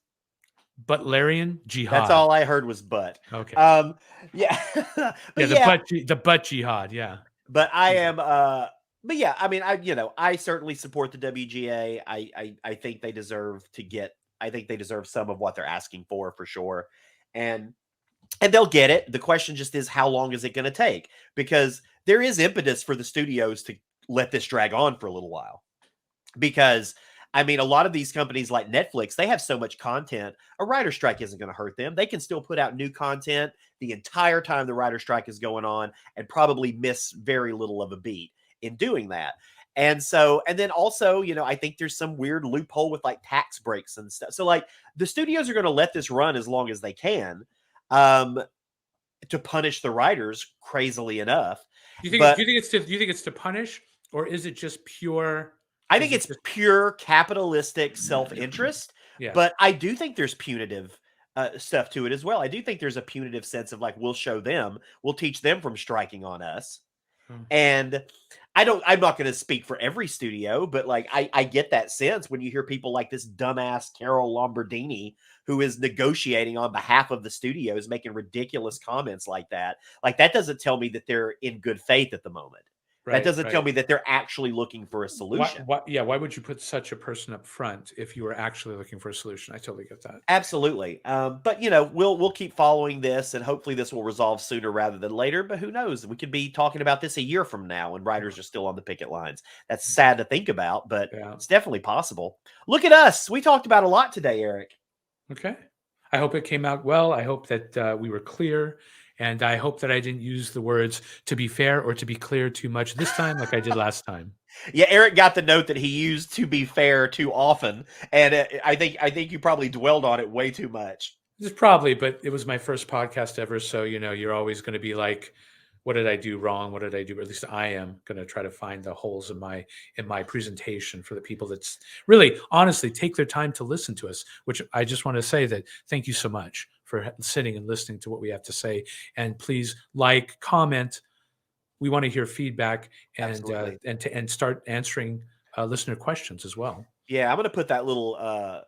Butlerian That's jihad. all I heard was but. Okay. Um, yeah. Yeah, But yeah, the butt jihad. Yeah. but I Jesus. am but yeah, I mean, I certainly support the WGA. I think they deserve to get I think they deserve some of what they're asking for sure. And and they'll get it. The question just is how long is it going to take? Because there is impetus for the studios to let this drag on for a little while. Because I mean, a lot of these companies like Netflix, they have so much content. A writer strike isn't going to hurt them. They can still put out new content the entire time the writer strike is going on and probably miss very little of a beat in doing that. And so, and then also, I think there's some weird loophole with like tax breaks and stuff. So, like, the studios are going to let this run as long as they can, um, to punish the writers, crazily enough. But Do you think it's to punish, or is it just pure? I think Is it it's just pure capitalistic self-interest, yeah? but I do think there's punitive stuff to it as well. I do think there's a punitive sense of like we'll show them, we'll teach them from striking on us. Hmm. And I'm not going to speak for every studio, but like I get that sense when you hear people like this dumbass Carol Lombardini who is negotiating on behalf of the studios, making ridiculous comments like that. Like that doesn't tell me that they're in good faith at the moment. That Right, doesn't tell right. me that they're actually looking for a solution. Yeah, why would you put such a person up front if you were actually looking for a solution? I totally get that. Absolutely. But we'll keep following this, and hopefully this will resolve sooner rather than later. But who knows? We could be talking about this a year from now, and writers are still on the picket lines. That's sad to think about, but Yeah. it's definitely possible. Look at us. We talked about a lot today, Erik. Okay. I hope it came out well. I hope that we were clear, and I hope that I didn't use the words "to be fair" or "to be clear" too much this time, like I did last time. Yeah, Erik got the note that he used "to be fair" too often, and I think you probably dwelled on it way too much. Just probably, but it was my first podcast ever, so you're always going to be like, "What did I do wrong? What did I do?" Or at least I am going to try to find the holes in my presentation for the people that's really, honestly, take their time to listen to us. Which I just want to say that thank you so much for sitting and listening to what we have to say, and please like, comment. We want to hear feedback Absolutely. and start answering listener questions as well. Yeah, I'm gonna put that little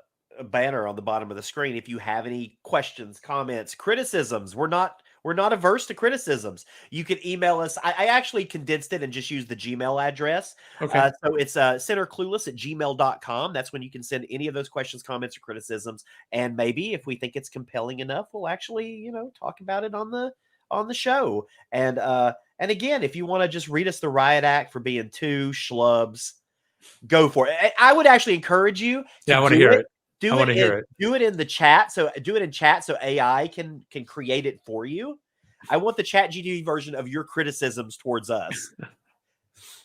banner on the bottom of the screen. If you have any questions, comments, criticisms, we're not averse to criticisms. You can email us. I actually condensed it and just used the Gmail address. Okay. So it's centerclueless@gmail.com. That's when you can send any of those questions, comments, or criticisms. And maybe if we think it's compelling enough, we'll actually, talk about it on the show. And again, if you want to just read us the riot act for being two schlubs, go for it. I would actually encourage you to Yeah, I want to hear it. I want to hear it. do it in the chat. So do it in chat so AI can create it for you. I want the chat GTV version of your criticisms towards us.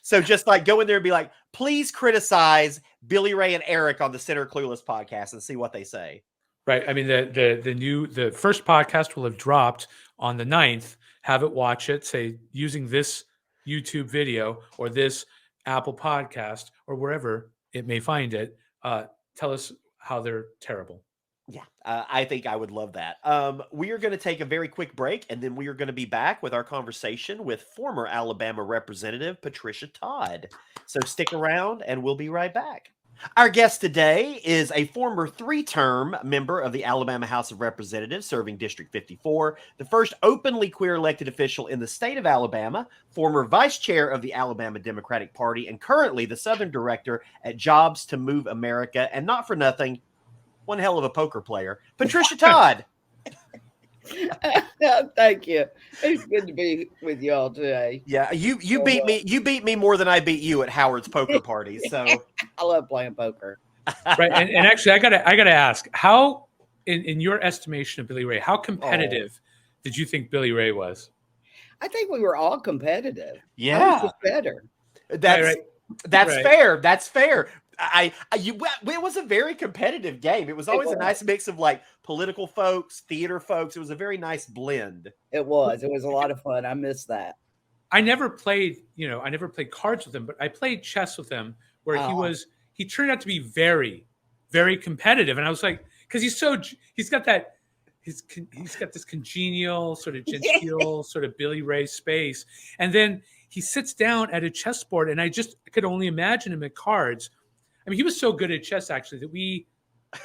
So just like go in there and be like, please criticize Billy Ray and Erik on the Center Clueless podcast and see what they say. Right. I mean, the first podcast will have dropped on the 9th. Have it, watch it, say using this YouTube video or this Apple podcast or wherever it may find it. Tell us how they're terrible. Yeah, I think I would love that. We are going to take a very quick break, and then we are going to be back with our conversation with former Alabama Representative Patricia Todd. So stick around, and we'll be right back. Our guest today is a former three-term member of the Alabama House of Representatives serving District 54, the first openly queer elected official in the state of Alabama, former vice chair of the Alabama Democratic Party, and currently the Southern Director at Jobs to Move America, and not for nothing, one hell of a poker player, Patricia Todd. Thank you. It's good to be with y'all today. Yeah, you beat me. You beat me more than I beat you at Howard's poker party. So I love playing poker. Right. And actually, I gotta ask, how, in your estimation of Billy Ray, how competitive did you think Billy Ray was? I think we were all competitive. I yeah, was just better. That's Right. fair. That's fair. It was a very competitive game. It was always a nice mix of like political folks, theater folks. It was a very nice blend. It was a lot of fun. I miss that. I never played cards with him, but I played chess with him where he turned out to be very, very competitive. And I was like, because he's got this congenial sort of genteel sort of Billy Ray space. And then he sits down at a chessboard and I could only imagine him at cards. I mean, he was so good at chess actually that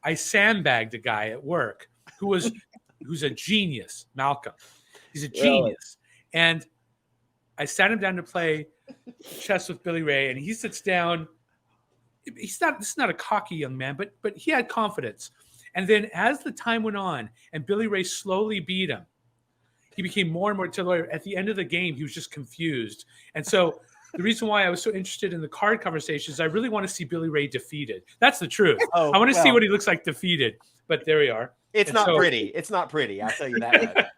I sandbagged a guy at work who's a genius, Malcolm. He's a genius. Really? And I sat him down to play chess with Billy Ray, and he sits down. This is not a cocky young man, but he had confidence. And then as the time went on and Billy Ray slowly beat him, he became more and more tiller. At the end of the game, he was just confused. And so the reason why I was so interested in the card conversation is I really want to see Billy Ray defeated. That's the truth. I want to see what he looks like defeated. But there we are. It's not pretty. It's not pretty. I'll tell you that.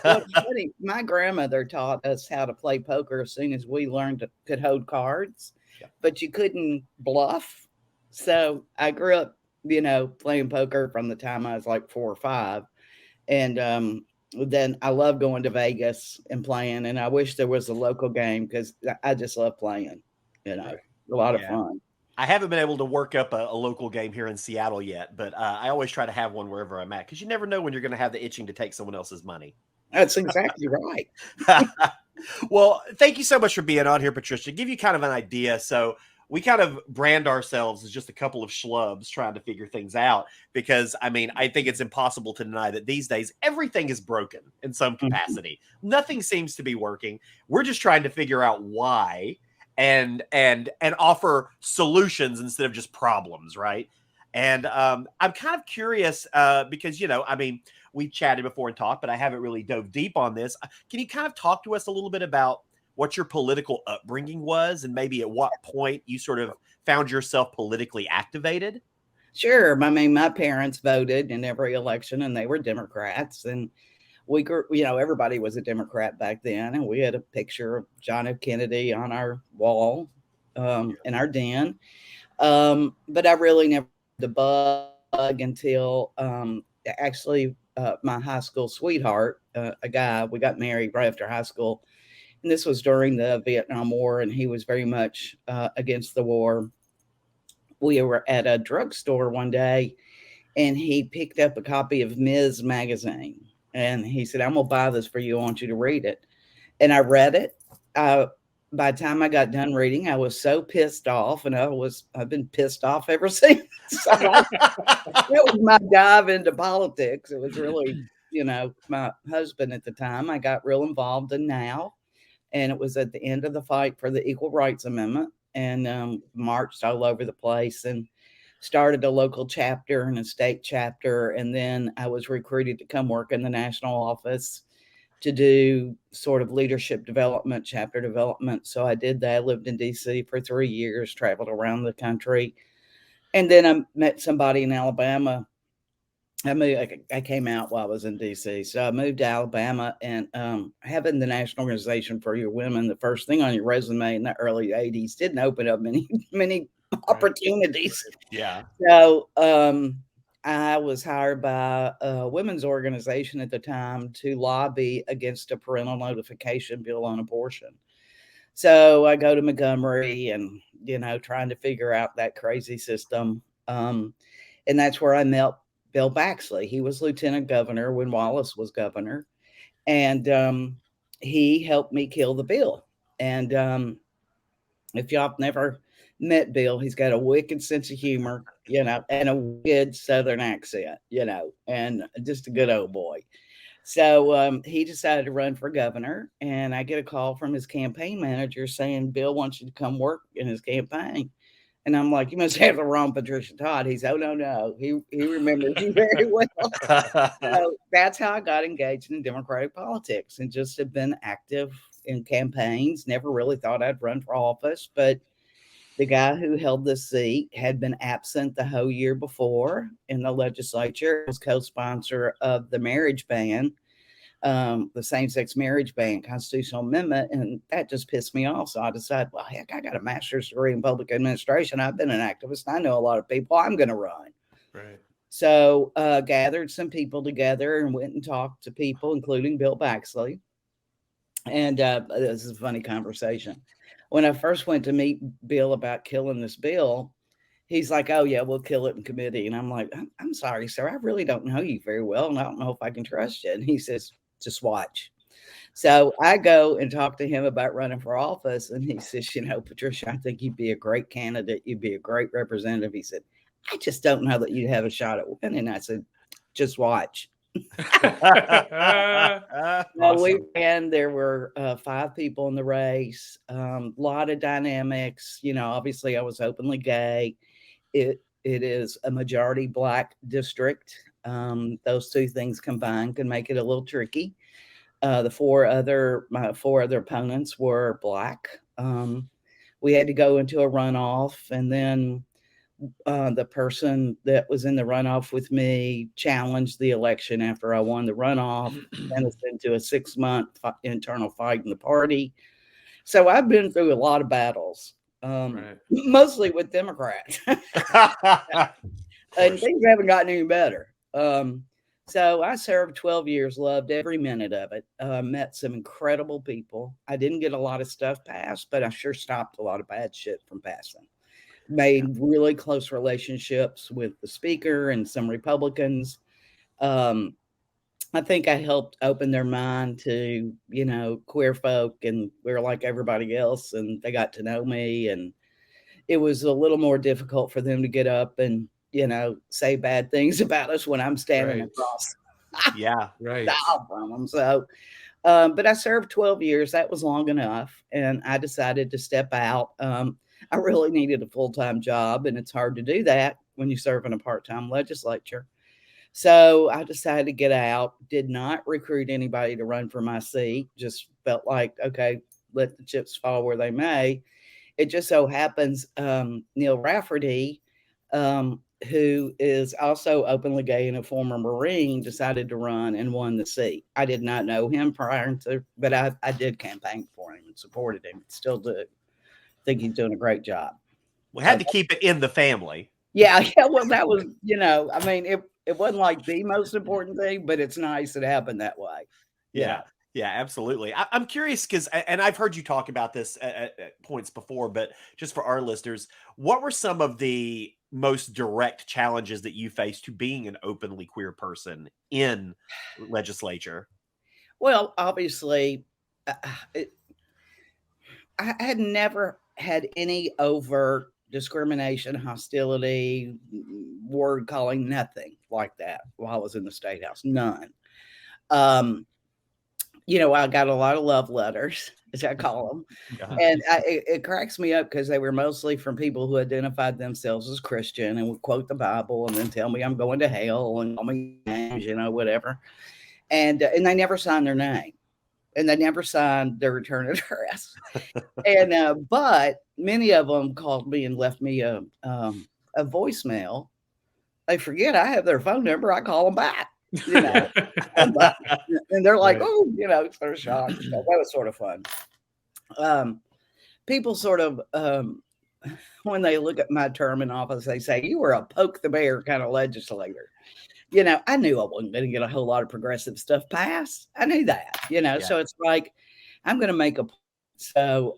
Well, it's funny. My grandmother taught us how to play poker as soon as we learned could hold cards, but you couldn't bluff. So I grew up, playing poker from the time I was like 4 or 5. And then I love going to Vegas and playing. And I wish there was a local game because I just love playing, a lot of fun. I haven't been able to work up a local game here in Seattle yet, but I always try to have one wherever I'm at because you never know when you're going to have the itching to take someone else's money. That's exactly right. Well, thank you so much for being on here, Patricia. Give you kind of an idea. So we kind of brand ourselves as just a couple of schlubs trying to figure things out because, I mean, I think it's impossible to deny that these days everything is broken in some capacity. Nothing seems to be working. We're just trying to figure out why and offer solutions instead of just problems, right? And I'm kind of curious because, I mean, we've chatted before and talked, but I haven't really dove deep on this. Can you kind of talk to us a little bit about what your political upbringing was and maybe at what point you sort of found yourself politically activated? Sure. I mean, my parents voted in every election and they were Democrats. And we grew, everybody was a Democrat back then. And we had a picture of John F. Kennedy on our wall in our den. But I really never the bug until actually my high school sweetheart, a guy, we got married right after high school. And this was during the Vietnam War, and he was very much against the war. We were at a drugstore one day, and he picked up a copy of Ms. Magazine. And he said, I'm going to buy this for you. I want you to read it. And I read it. By the time I got done reading, I was so pissed off, and I've been pissed off ever since. That was my dive into politics. It was really, my husband at the time, I got real involved in now. And it was at the end of the fight for the Equal Rights Amendment, and marched all over the place and started a local chapter and a state chapter. And then I was recruited to come work in the national office to do sort of leadership development, chapter development. So I did that. I lived in D.C. for 3 years, traveled around the country. And then I met somebody in Alabama. I came out while I was in D.C. So I moved to Alabama, and having the National Organization for Your Women, the first thing on your resume in the early 80s, didn't open up many opportunities. Yeah. So I was hired by a women's organization at the time to lobby against a parental notification bill on abortion. So I go to Montgomery and, trying to figure out that crazy system. And that's where I met Bill Baxley. He was lieutenant governor when Wallace was governor. And he helped me kill the bill. And if y'all have never met Bill. He's got a wicked sense of humor, and a wicked Southern accent, and just a good old boy. So he decided to run for governor, and I get a call from his campaign manager saying Bill wants you to come work in his campaign. And I'm like, you must have the wrong Patricia Todd. He said, oh, no. He remembers you very well. So that's how I got engaged in Democratic politics and just have been active in campaigns. Never really thought I'd run for office, but the guy who held the seat had been absent the whole year before in the legislature, was co-sponsor of the marriage ban, the same-sex marriage ban constitutional amendment, and that just pissed me off. So I decided, well, heck, I got a master's degree in public administration. I've been an activist. I know a lot of people. I'm going to run. Right. So gathered some people together and went and talked to people, including Bill Baxley. And this is a funny conversation. When I first went to meet Bill about killing this bill, he's like, oh, yeah, we'll kill it in committee. And I'm like, I'm sorry, sir. I really don't know you very well, and I don't know if I can trust you. And he says, just watch. So I go and talk to him about running for office. And he says, Patricia, I think you'd be a great candidate. You'd be a great representative. He said, I just don't know that you'd have a shot at winning. I said, just watch. Well, we ran. There were 5 people in the race. A lot of dynamics. Obviously, I was openly gay. It is a majority Black district. Those two things combined can make it a little tricky. My 4 other opponents were Black. We had to go into a runoff, and then the person that was in the runoff with me challenged the election after I won the runoff, and it's into a 6-month internal fight in the party. So I've been through a lot of battles, mostly with Democrats, and things haven't gotten any better. So I served 12 years, loved every minute of it, met some incredible people. I didn't get a lot of stuff passed, but I sure stopped a lot of bad shit from passing. Made really close relationships with the speaker and some Republicans. I think I helped open their mind to, queer folk, and we're like everybody else, and they got to know me, and it was a little more difficult for them to get up and, say bad things about us when I'm standing across the aisle from them. So, but I served 12 years. That was long enough. And I decided to step out. I really needed a full-time job, and it's hard to do that when you serve in a part-time legislature. So I decided to get out, did not recruit anybody to run for my seat, just felt like, okay, let the chips fall where they may. It just so happens Neil Rafferty, who is also openly gay and a former Marine, decided to run and won the seat. I did not know him prior to, but I did campaign for him and supported him. Still do. Think he's doing a great job. We had to keep it in the family. Yeah. Well, that was, it wasn't like the most important thing, but it's nice it happened that way. Yeah, absolutely. I'm curious because, and I've heard you talk about this at points before, but just for our listeners, what were some of the most direct challenges that you faced to being an openly queer person in legislature? Well, obviously, I had never had any overt discrimination, hostility, word calling, nothing like that while I was in the State House. None. I got a lot of love letters, as I call them. And it cracks me up because they were mostly from people who identified themselves as Christian and would quote the Bible and then tell me I'm going to hell and call me names, whatever. And they never signed their name. And they never signed their return address. And but many of them called me and left me a voicemail. They forget I have their phone number. I call them back. And they're like, oh, sort of shocked. So that was sort of fun. People sort of, when they look at my term in office, they say, you were a poke the bear kind of legislator. I knew I wasn't going to get a whole lot of progressive stuff passed. I knew that, so it's like, I'm going to make a point. So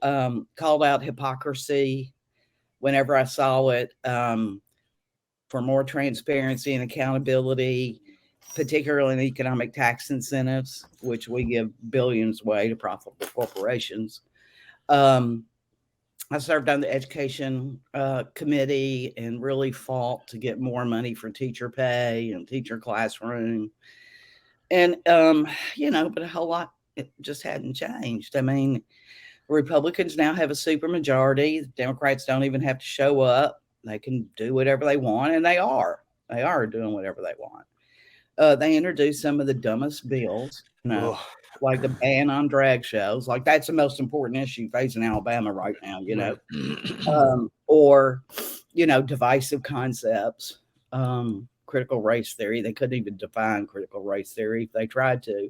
called out hypocrisy whenever I saw it, for more transparency and accountability, particularly in economic tax incentives, which we give billions away to profitable corporations. I served on the education committee and really fought to get more money for teacher pay and teacher classroom. And, but a whole lot, it just hadn't changed. I mean, Republicans now have a super majority. Democrats don't even have to show up. They can do whatever they want, and they are. They are doing whatever they want. They introduced some of the dumbest bills, Ugh. like the ban on drag shows. Like that's the most important issue facing Alabama right now, or, divisive concepts, critical race theory. They couldn't even define critical race theory if they tried to.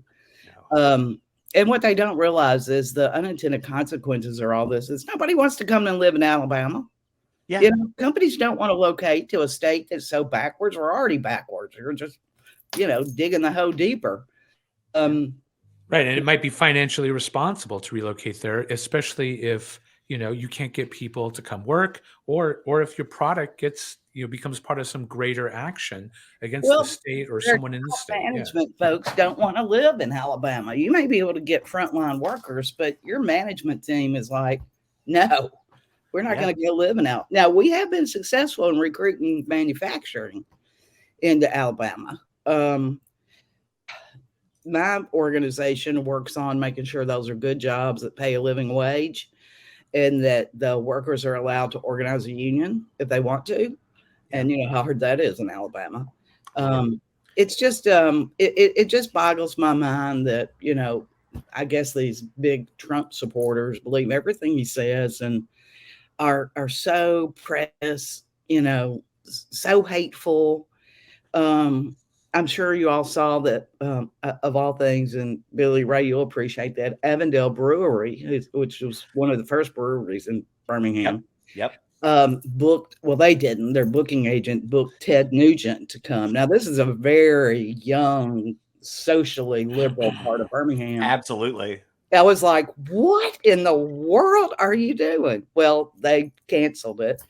No. And what they don't realize is the unintended consequences of all this is nobody wants to come and live in Alabama. Yeah. Companies don't want to locate to a state that's so backwards. We're already backwards. We're just, digging the hole deeper. Right. And it might be financially responsible to relocate there, especially if, you can't get people to come work or if your product becomes part of some greater action against the state or someone in the state. Management folks don't want to live in Alabama. You may be able to get frontline workers, but your management team is like, no, we're not going to go living out. Now, we have been successful in recruiting manufacturing into Alabama. My organization works on making sure those are good jobs that pay a living wage and that the workers are allowed to organize a union if they want to. And you know how hard that is in Alabama. It's just it just boggles my mind that, I guess these big Trump supporters believe everything he says and are so press, so hateful. I'm sure you all saw that, of all things, and Billy Ray, you'll appreciate that, Avondale Brewery, which was one of the first breweries in Birmingham. Yep. They didn't. Their booking agent booked Ted Nugent to come. Now, this is a very young, socially liberal part of Birmingham. Absolutely. I was like, what in the world are you doing? Well, they canceled it.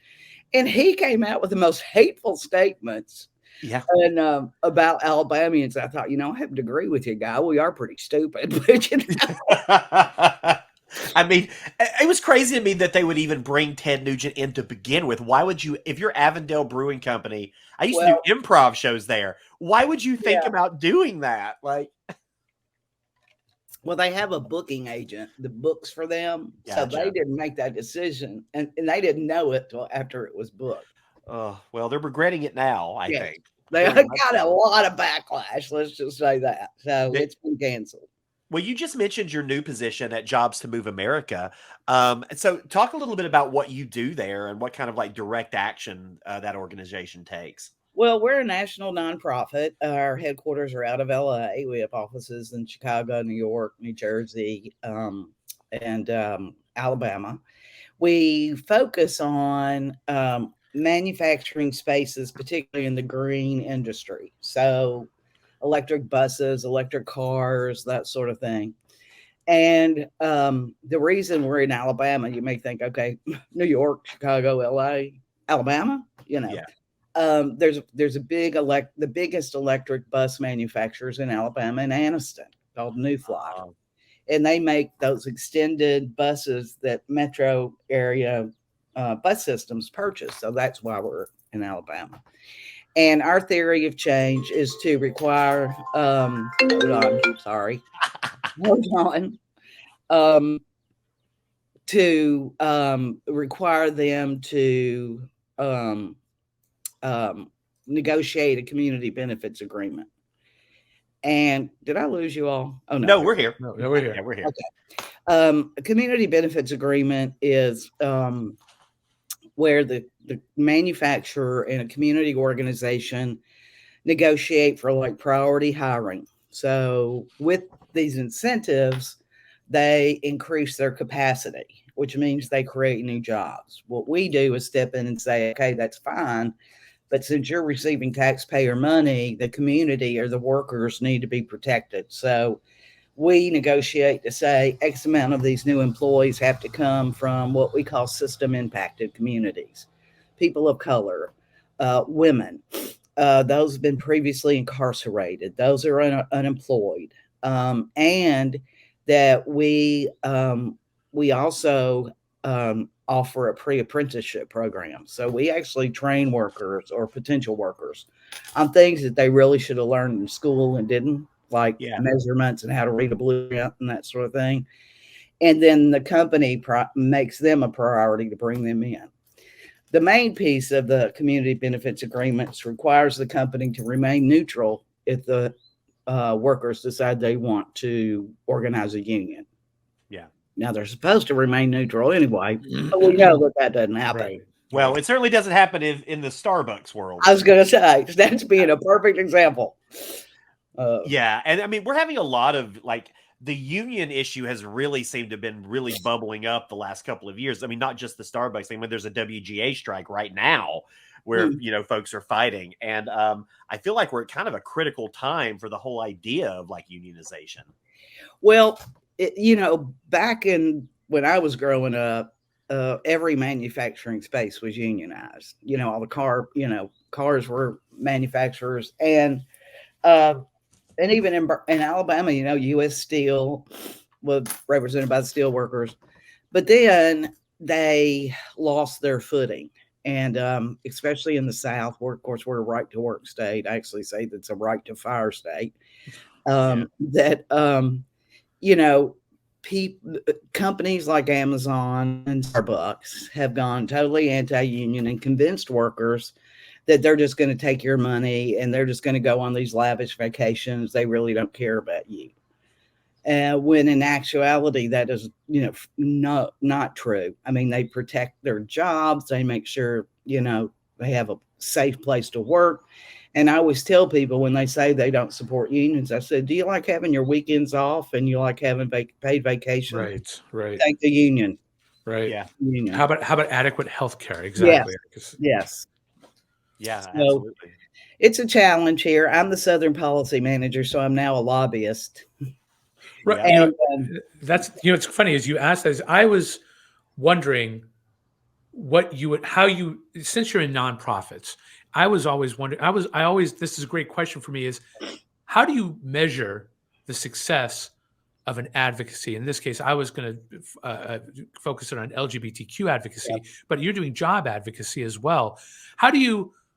And he came out with the most hateful statements. Yeah. And about Alabamians, I thought, I have to agree with you, guy. We are pretty stupid. But, I mean, it was crazy to me that they would even bring Ted Nugent in to begin with. Why would you, if you're Avondale Brewing Company, I used to do improv shows there. Why would you think about doing that? Well, they have a booking agent that books for them. Gotcha. So they didn't make that decision. And they didn't know it till after it was booked. Oh, well, they're regretting it now, I think. They got a lot of backlash, let's just say that. So it's been canceled. Well, you just mentioned your new position at Jobs to Move America. So talk a little bit about what you do there and what kind of direct action that organization takes. Well, we're a national nonprofit. Our headquarters are out of LA. We have offices in Chicago, New York, New Jersey, and Alabama. We focus on manufacturing spaces, particularly in the green industry. So electric buses, electric cars, that sort of thing. And the reason we're in Alabama, you may think, okay, New York, Chicago, LA, Alabama, there's a big the biggest electric bus manufacturers in Alabama in Anniston called New Fly. Wow. And they make those extended buses that metro area bus systems purchase. So that's why we're in Alabama. And our theory of change is to require, to require them to negotiate a community benefits agreement. And did I lose you all? Oh, no, we're here. No, we're here. Yeah, we're here. Okay. A community benefits agreement is where the manufacturer and a community organization negotiate for priority hiring. So with these incentives, they increase their capacity, which means they create new jobs. What we do is step in and say, okay, that's fine. But since you're receiving taxpayer money, the community or the workers need to be protected. So we negotiate to say X amount of these new employees have to come from what we call system impacted communities, people of color, women, those have been previously incarcerated, those are unemployed, and that we also offer a pre-apprenticeship program. So we actually train workers or potential workers on things that they really should have learned in school and didn't, like Yeah. measurements and how to read a blueprint and that sort of thing. And then the company makes them a priority to bring them in. The main piece of the community benefits agreements requires the company to remain neutral if the workers decide they want to organize a union. Yeah. Now they're supposed to remain neutral anyway, but we know that that doesn't happen. Right. Well, it certainly doesn't happen in the Starbucks world. I was going to say that's being a perfect example. Yeah, and I mean, we're having a lot of like the union issue has really seemed to have been really bubbling up the last couple of years. I mean, not just the Starbucks thing, but there's a WGA strike right now where folks are fighting, and I feel like we're at kind of a critical time for the whole idea of like unionization. Well, back when I was growing up, every manufacturing space was unionized. All the cars were manufacturers, and even in Alabama, U.S. Steel was represented by the steel workers, but then they lost their footing. And especially in the South, where, of course, we're a right to work state. I actually say that's a right to fire state. Companies like Amazon and Starbucks have gone totally anti-union and convinced workers that they're just going to take your money and they're just going to go on these lavish vacations. They really don't care about you. When in actuality, that is, not true. I mean, they protect their jobs. They make sure, they have a safe place to work. And I always tell people when they say they don't support unions, I said, do you like having your weekends off and you like having paid vacation? Right. Thank the union. Right. Yeah. Union. How about adequate health care? Exactly. Yes. Yeah, So, absolutely. It's a challenge here. I'm the Southern policy manager, so I'm now a lobbyist. Right. Yeah. And that's it's funny as you asked this, I was wondering since you're in nonprofits, I was always wondering, this is a great question for me, is how do you measure the success of an advocacy? In this case, I was going to focus it on LGBTQ advocacy, but you're doing job advocacy as well.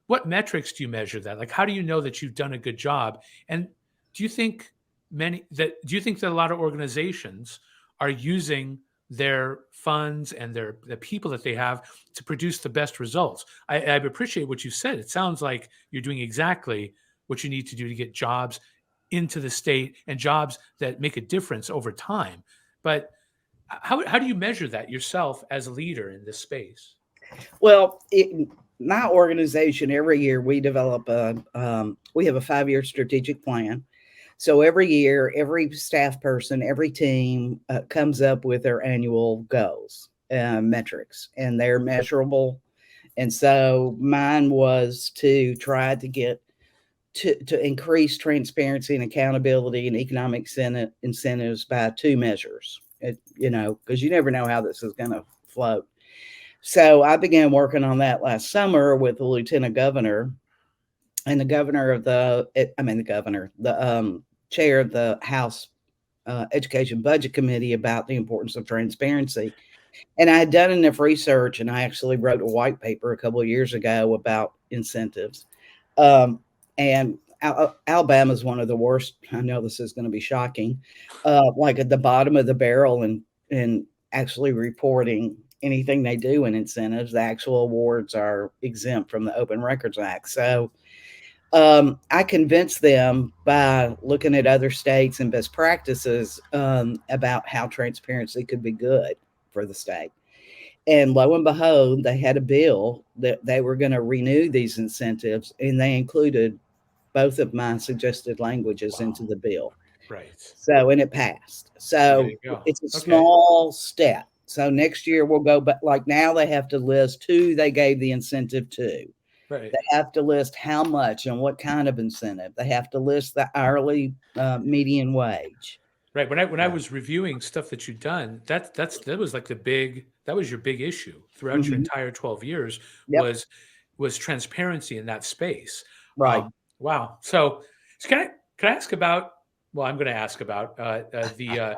What metrics do you measure that? Like, how do you know that you've done a good job? And do you think that a lot of organizations are using their funds and the people that they have to produce the best results? I appreciate what you said. It sounds like you're doing exactly what you need to do to get jobs into the state and jobs that make a difference over time. But how do you measure that yourself as a leader in this space? Well, my organization, every year we develop we have a 5-year strategic plan. So every year, every staff person, every team comes up with their annual goals, metrics, and they're measurable. And so mine was to try to get to increase transparency and accountability and economic incentives by 2 measures, because you never know how this is going to float. So I began working on that last summer with the lieutenant governor and the chair of the House Education Budget Committee about the importance of transparency. And I had done enough research, and I actually wrote a white paper a couple of years ago about incentives. And Alabama is one of the worst. I know this is going to be shocking, like at the bottom of the barrel and actually reporting anything they do in incentives. The actual awards are exempt from the Open Records Act. So I convinced them by looking at other states and best practices about how transparency could be good for the state. And lo and behold, they had a bill that they were going to renew these incentives, and they included both of my suggested languages into the bill. Right. So, and it passed. So it's a small step. So next year we'll go back. Like now they have to list who they gave the incentive to. Right. They have to list how much and what kind of incentive. They have to list the hourly median wage. Right. When I was reviewing stuff that you've done, that was like that was your big issue throughout your entire 12 years was transparency in that space. Right. Wow. So can I ask about? Well, I'm going to ask about the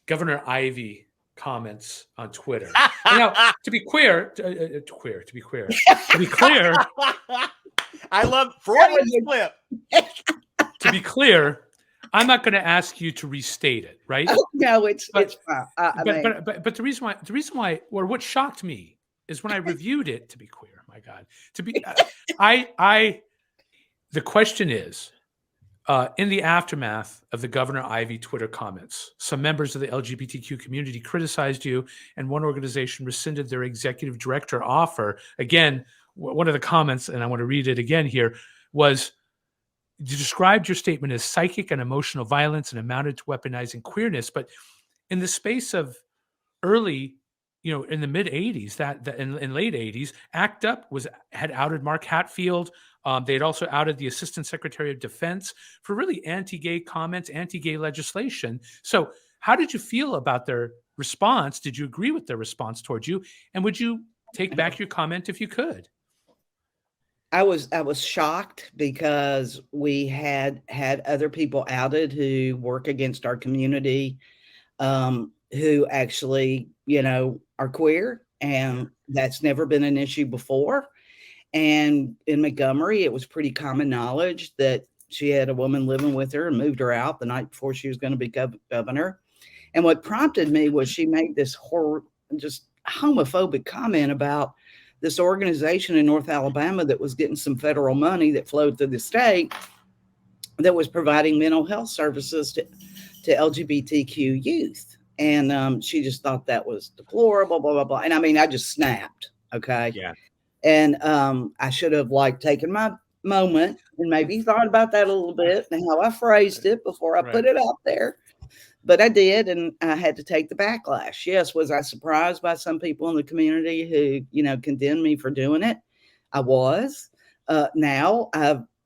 Governor Ivey comments on Twitter. And now, to be clear, I love Freudian slip. to be clear, I'm not going to ask you to restate it, right? Oh, no, it's fine. But the reason why, or what shocked me is when I reviewed it. To be clear, my God, the question is, in the aftermath of the Governor Ivey Twitter comments, some members of the LGBTQ community criticized you, and one organization rescinded their executive director offer. Again, one of the comments, and I want to read it again here, was you described your statement as psychic and emotional violence and amounted to weaponizing queerness. But in the space of early, in the mid 80s, in late 80s, ACT UP had outed Mark Hatfield. They had also outed the Assistant Secretary of Defense for really anti-gay comments, anti-gay legislation. So how did you feel about their response? Did you agree with their response towards you? And would you take back your comment if you could? I was shocked because we had other people outed who work against our community, who actually, are queer, and that's never been an issue before. And in Montgomery, it was pretty common knowledge that she had a woman living with her and moved her out the night before she was going to be governor. And what prompted me was she made this just homophobic comment about this organization in North Alabama that was getting some federal money that flowed through the state that was providing mental health services to LGBTQ youth. And she just thought that was deplorable, blah, blah, blah. And I mean, I just snapped. Okay. Yeah. And I should have taken my moment and maybe thought about that a little bit and how I phrased it before I put it out there. But I did, and I had to take the backlash. Yes, was I surprised by some people in the community who, condemned me for doing it? I was. Now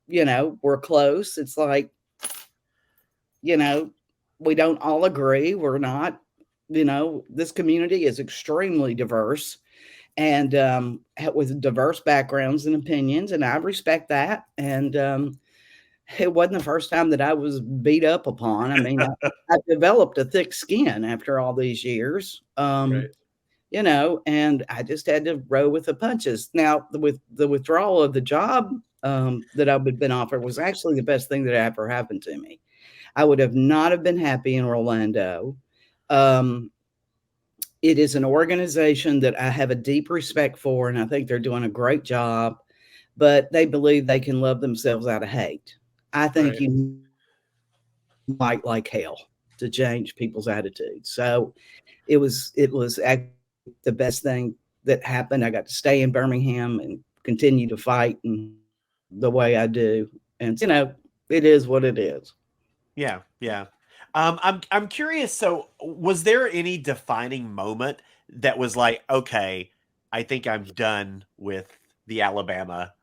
we're close. It's like, we don't all agree. We're not, this community is extremely diverse and with diverse backgrounds and opinions, and I respect that. And it wasn't the first time that I was beat up upon. I mean, I developed a thick skin after all these years, and I just had to roll with the punches. Now, with the withdrawal of the job that I've been offered was actually the best thing that ever happened to me. I would have not have been happy in Orlando. It is an organization that I have a deep respect for, and I think they're doing a great job, but they believe they can love themselves out of hate. I think you might like hell to change people's attitudes. So it was actually the best thing that happened. I got to stay in Birmingham and continue to fight and the way I do. And, it is what it is. Yeah. Yeah. I'm curious. So was there any defining moment that was like, okay, I think I'm done with the Alabama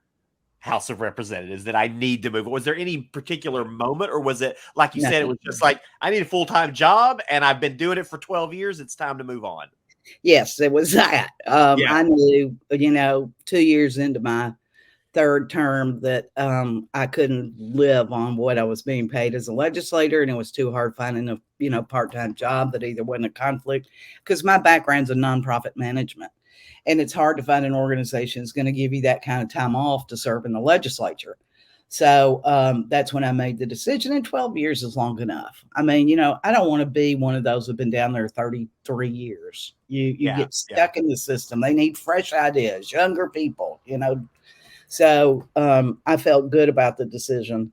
House of Representatives, that I need to move? Was there any particular moment, or was it, like you said, it was just like, I need a full-time job and I've been doing it for 12 years. It's time to move on. Yes, it was that. I knew, 2 years into my third term that I couldn't live on what I was being paid as a legislator, and it was too hard finding a part-time job that either wasn't a conflict, because my background's in nonprofit management. And it's hard to find an organization that's going to give you that kind of time off to serve in the legislature. So that's when I made the decision, and 12 years is long enough. I mean, I don't want to be one of those who've been down there 33 years. You get stuck in the system. They need fresh ideas, younger people, So I felt good about the decision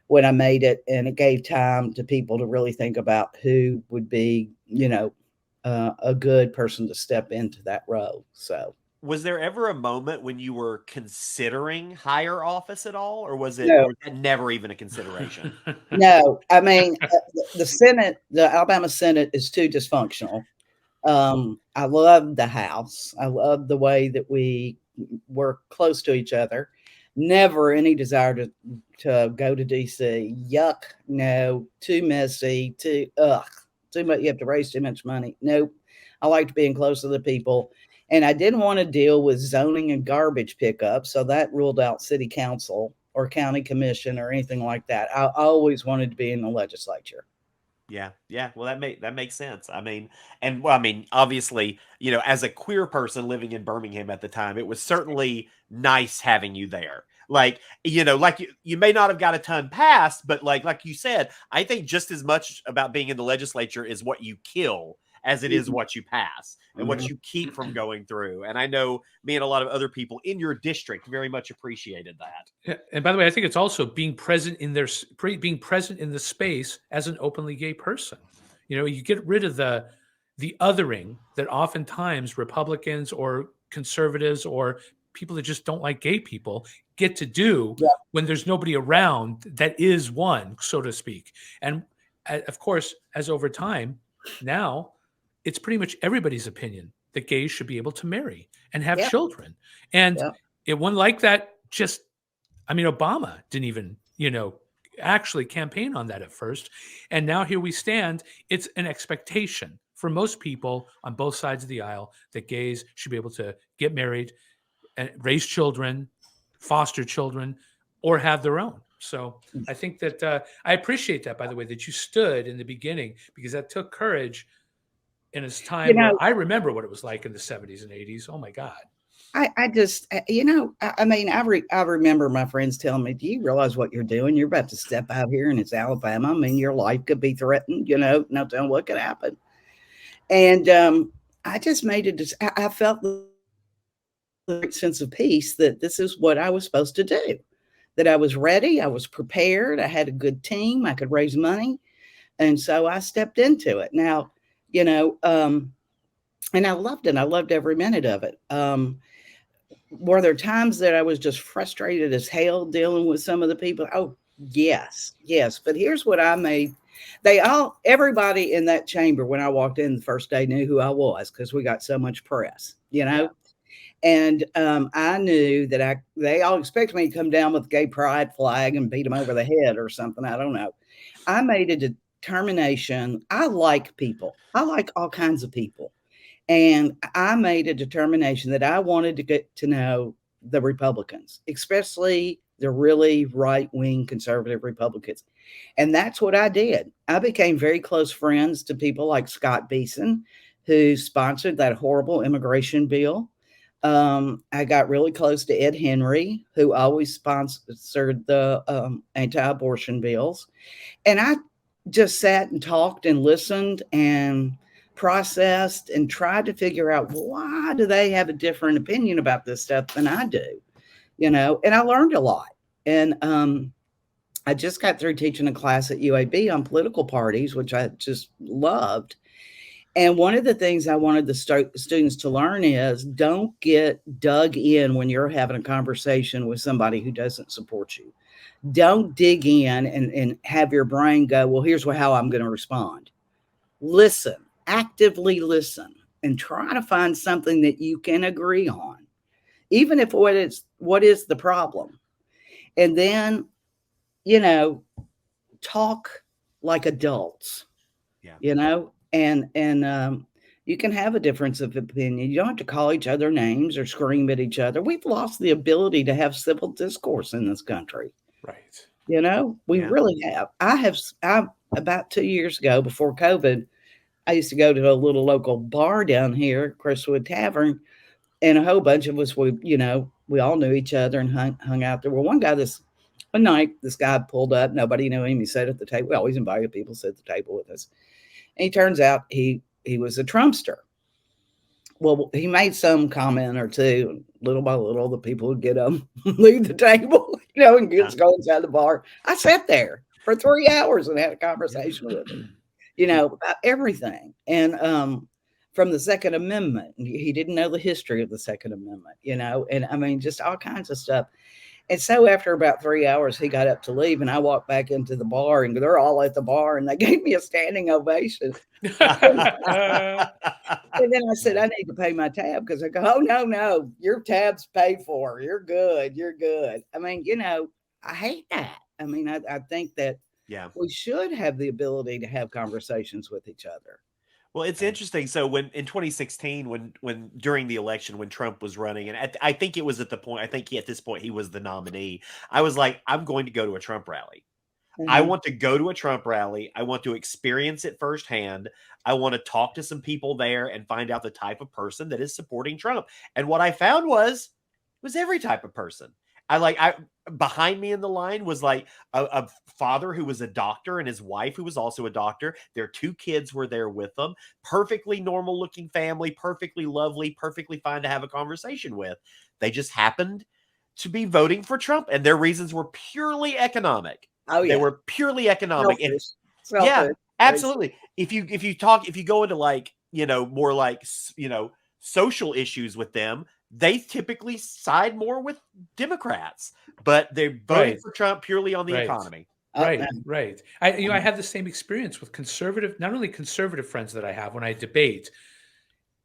when I made it, and it gave time to people to really think about who would be, a good person to step into that role. So, was there ever a moment when you were considering higher office at all, or was it never even a consideration? No, I mean, the Senate, the Alabama Senate is too dysfunctional. I love the House. I love the way that we work close to each other. Never any desire to go to DC. Yuck. No, too messy, too much. You have to raise too much money. Nope. I liked being close to the people. And I didn't want to deal with zoning and garbage pickup. So that ruled out city council or county commission or anything like that. I always wanted to be in the legislature. Yeah. Well, that makes sense. I mean, and well, I mean, obviously, as a queer person living in Birmingham at the time, it was certainly nice having you there. Like, like you may not have got a ton passed, but like you said, I think just as much about being in the legislature is what you kill as it is Mhm. what you pass and what Mhm. you keep from going through. And I know me and a lot of other people in your district very much appreciated that. Yeah, and by the way, I think it's also being present in being present in the space as an openly gay person. You get rid of the othering that oftentimes Republicans or conservatives or people that just don't like gay people get to do Yeah. when there's nobody around that is one, so to speak. And of course, as over time, now it's pretty much everybody's opinion that gays should be able to marry and have Yeah. children. And Yeah. it one like that just Obama didn't even, actually campaign on that at first. And now here we stand. It's an expectation for most people on both sides of the aisle that gays should be able to get married and raise children, foster children, or have their own. So I think that I appreciate that, by the way, that you stood in the beginning, because that took courage in a You time know, where I remember what it was like in the 70s and 80s. Oh my God. I just, I mean, I remember my friends telling me, "Do you realize what you're doing? You're about to step out here and it's Alabama. I mean, your life could be threatened, no telling what could happen." And I just made it, I felt the great sense of peace that this is what I was supposed to do, that I was ready, I was prepared, I had a good team, I could raise money. And so I stepped into it. Now, you know, and I loved it. I loved every minute of it. Were there times that I was just frustrated as hell dealing with some of the people? Oh, yes, yes. But here's what I made. Everybody in that chamber when I walked in the first day knew who I was because we got so much press, Yeah. And I knew that they all expected me to come down with a gay pride flag and beat them over the head or something. I don't know. I made a determination. I like people. I like all kinds of people. And I made a determination that I wanted to get to know the Republicans, especially the really right wing conservative Republicans. And that's what I did. I became very close friends to people like Scott Beeson, who sponsored that horrible immigration bill. I got really close to Ed Henry, who always sponsored the anti abortion bills. And I just sat and talked and listened and processed and tried to figure out, why do they have a different opinion about this stuff than I do, and I learned a lot. And I just got through teaching a class at UAB on political parties, which I just loved. And one of the things I wanted the students to learn is, don't get dug in when you're having a conversation with somebody who doesn't support you. Don't dig in and have your brain go, well, here's how I'm going to respond. Listen, actively listen, and try to find something that you can agree on, even if what is the problem. And then, you know, talk like adults, Yeah. and you can have a difference of opinion. You don't have to call each other names or scream at each other. We've lost the ability to have civil discourse in this country. Right. We Yeah. really have. I about 2 years ago, before COVID, I used to go to a little local bar down here, Crestwood Tavern, and a whole bunch of us, we all knew each other and hung out there. Well, one night, this guy pulled up. Nobody knew him. He sat at the table. We always invited people to sit at the table with us. And he turns out he was a Trumpster. Well, he made some comment or two, and little by little, the people would get up, leave the table, and Yeah. go inside the bar. I sat there for 3 hours and had a conversation with him, about everything. And from the Second Amendment, he didn't know the history of the Second Amendment, and I mean, just all kinds of stuff. And so after about 3 hours, he got up to leave, and I walked back into the bar, and they're all at the bar, and they gave me a standing ovation. And then I said, I need to pay my tab, because I go, oh, no, your tab's paid for. You're good. You're good. I mean, I hate that. I mean, I think that Yeah. we should have the ability to have conversations with each other. Well, it's interesting. So when in 2016, when during the election, when Trump was running, and I think it was at the point, I think at this point he was the nominee. I was like, I'm going to go to a Trump rally. I Mhm. want to go to a Trump rally. I want to experience it firsthand. I want to talk to some people there and find out the type of person that is supporting Trump. And what I found was every type of person. I behind me in the line was like a father who was a doctor and his wife who was also a doctor. Their two kids were there with them. Perfectly normal looking family, perfectly lovely, perfectly fine to have a conversation with. They just happened to be voting for Trump, and their reasons were purely economic. Oh They yeah, were purely economic. And selfish, yeah, selfish. absolutely. If you go into like, more like, social issues with them, they typically side more with Democrats, but they're voting Right. for Trump purely on the Right. economy. Oh, Right, right. I had the same experience with conservative, not only conservative friends that I have when I debate.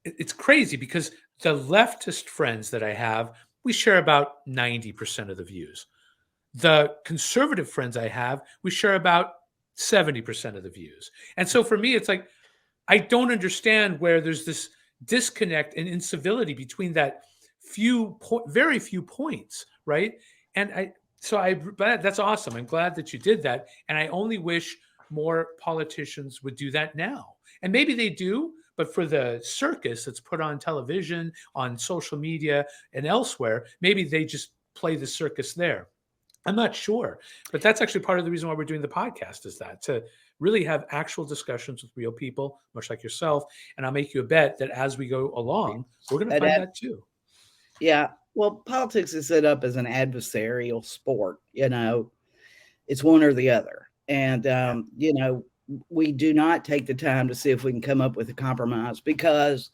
It's crazy because the leftist friends that I have, we share about 90% of the views. The conservative friends I have, we share about 70% of the views. And so for me, it's like, I don't understand where there's this disconnect and incivility between that very few points, right? And but that's awesome. I'm glad that you did that, and I only wish more politicians would do that now. And maybe they do, but for the circus that's put on television, on social media, and elsewhere, maybe they just play the circus there. I'm not sure, but that's actually part of the reason why we're doing the podcast is that to really have actual discussions with real people, much like yourself. And I'll make you a bet that as we go along, we're going to that find that too. yeah. Well, politics is set up as an adversarial sport. It's one or the other, and Yeah. we do not take the time to see if we can come up with a compromise because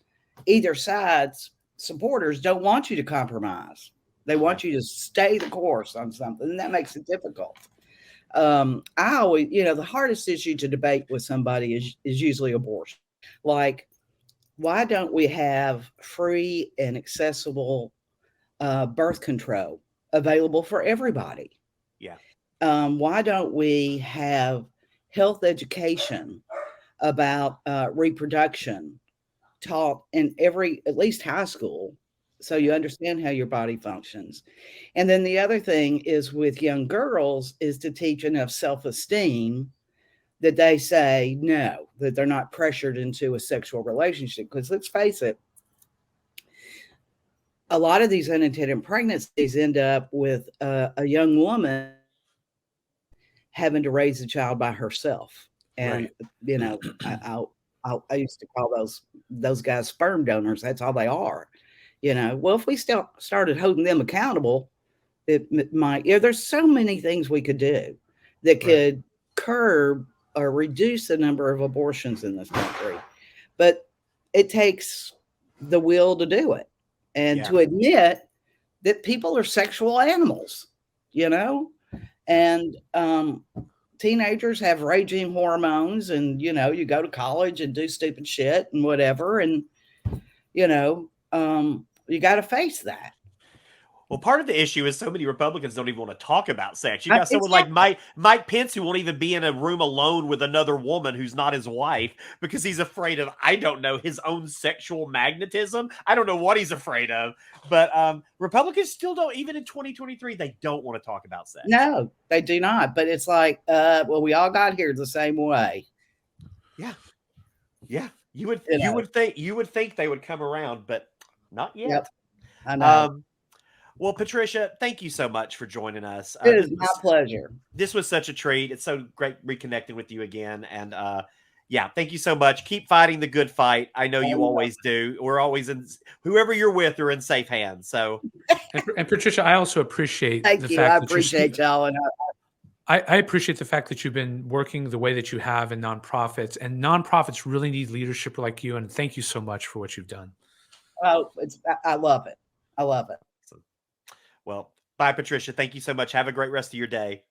either side's supporters don't want you to compromise. They Yeah. want you to stay the course on something, and that makes it difficult. I always, the hardest issue to debate with somebody is usually abortion. Like, why don't we have free and accessible birth control available for everybody? Yeah. Why don't we have health education about reproduction taught in at least high school, so you understand how your body functions? And then the other thing is with young girls is to teach enough self-esteem that they say no, that they're not pressured into a sexual relationship. Because let's face it, a lot of these unintended pregnancies end up with a young woman having to raise a child by herself. And Right. I used to call those guys sperm donors. That's all they are. Well, if we still started holding them accountable, it might. There's so many things we could do that Right. could curb or reduce the number of abortions in this country. But it takes the will to do it and Yeah. to admit that people are sexual animals, you know? Yeah. And teenagers have raging hormones, and you go to college and do stupid shit and whatever, and you got to face that. Well, part of the issue is so many Republicans don't even want to talk about sex. You got someone like Exactly. Mike Pence who won't even be in a room alone with another woman who's not his wife because he's afraid of, I don't know, his own sexual magnetism. I don't know what he's afraid of. But Republicans still don't, even in 2023, they don't want to talk about sex. No, they do not. But it's like, well, we all got here the same way. Yeah. Yeah. You would You you know. would think they would come around, but not Yep. yet. I know. Um, well, Patricia, thank you so much for joining us. It is my pleasure. This was such a treat. It's so great reconnecting with you again. And yeah, thank you so much. Keep fighting the good fight. I know you always do. We're always in, whoever you're with are in safe hands. So And Patricia, I also appreciate Thank the you. I fact that appreciate y'all. And I appreciate the fact that you've been working the way that you have in nonprofits, and nonprofits really need leadership like you. And thank you so much for what you've done. I love it. I love it. well, bye, Patricia. Thank you so much. Have a great rest of your day.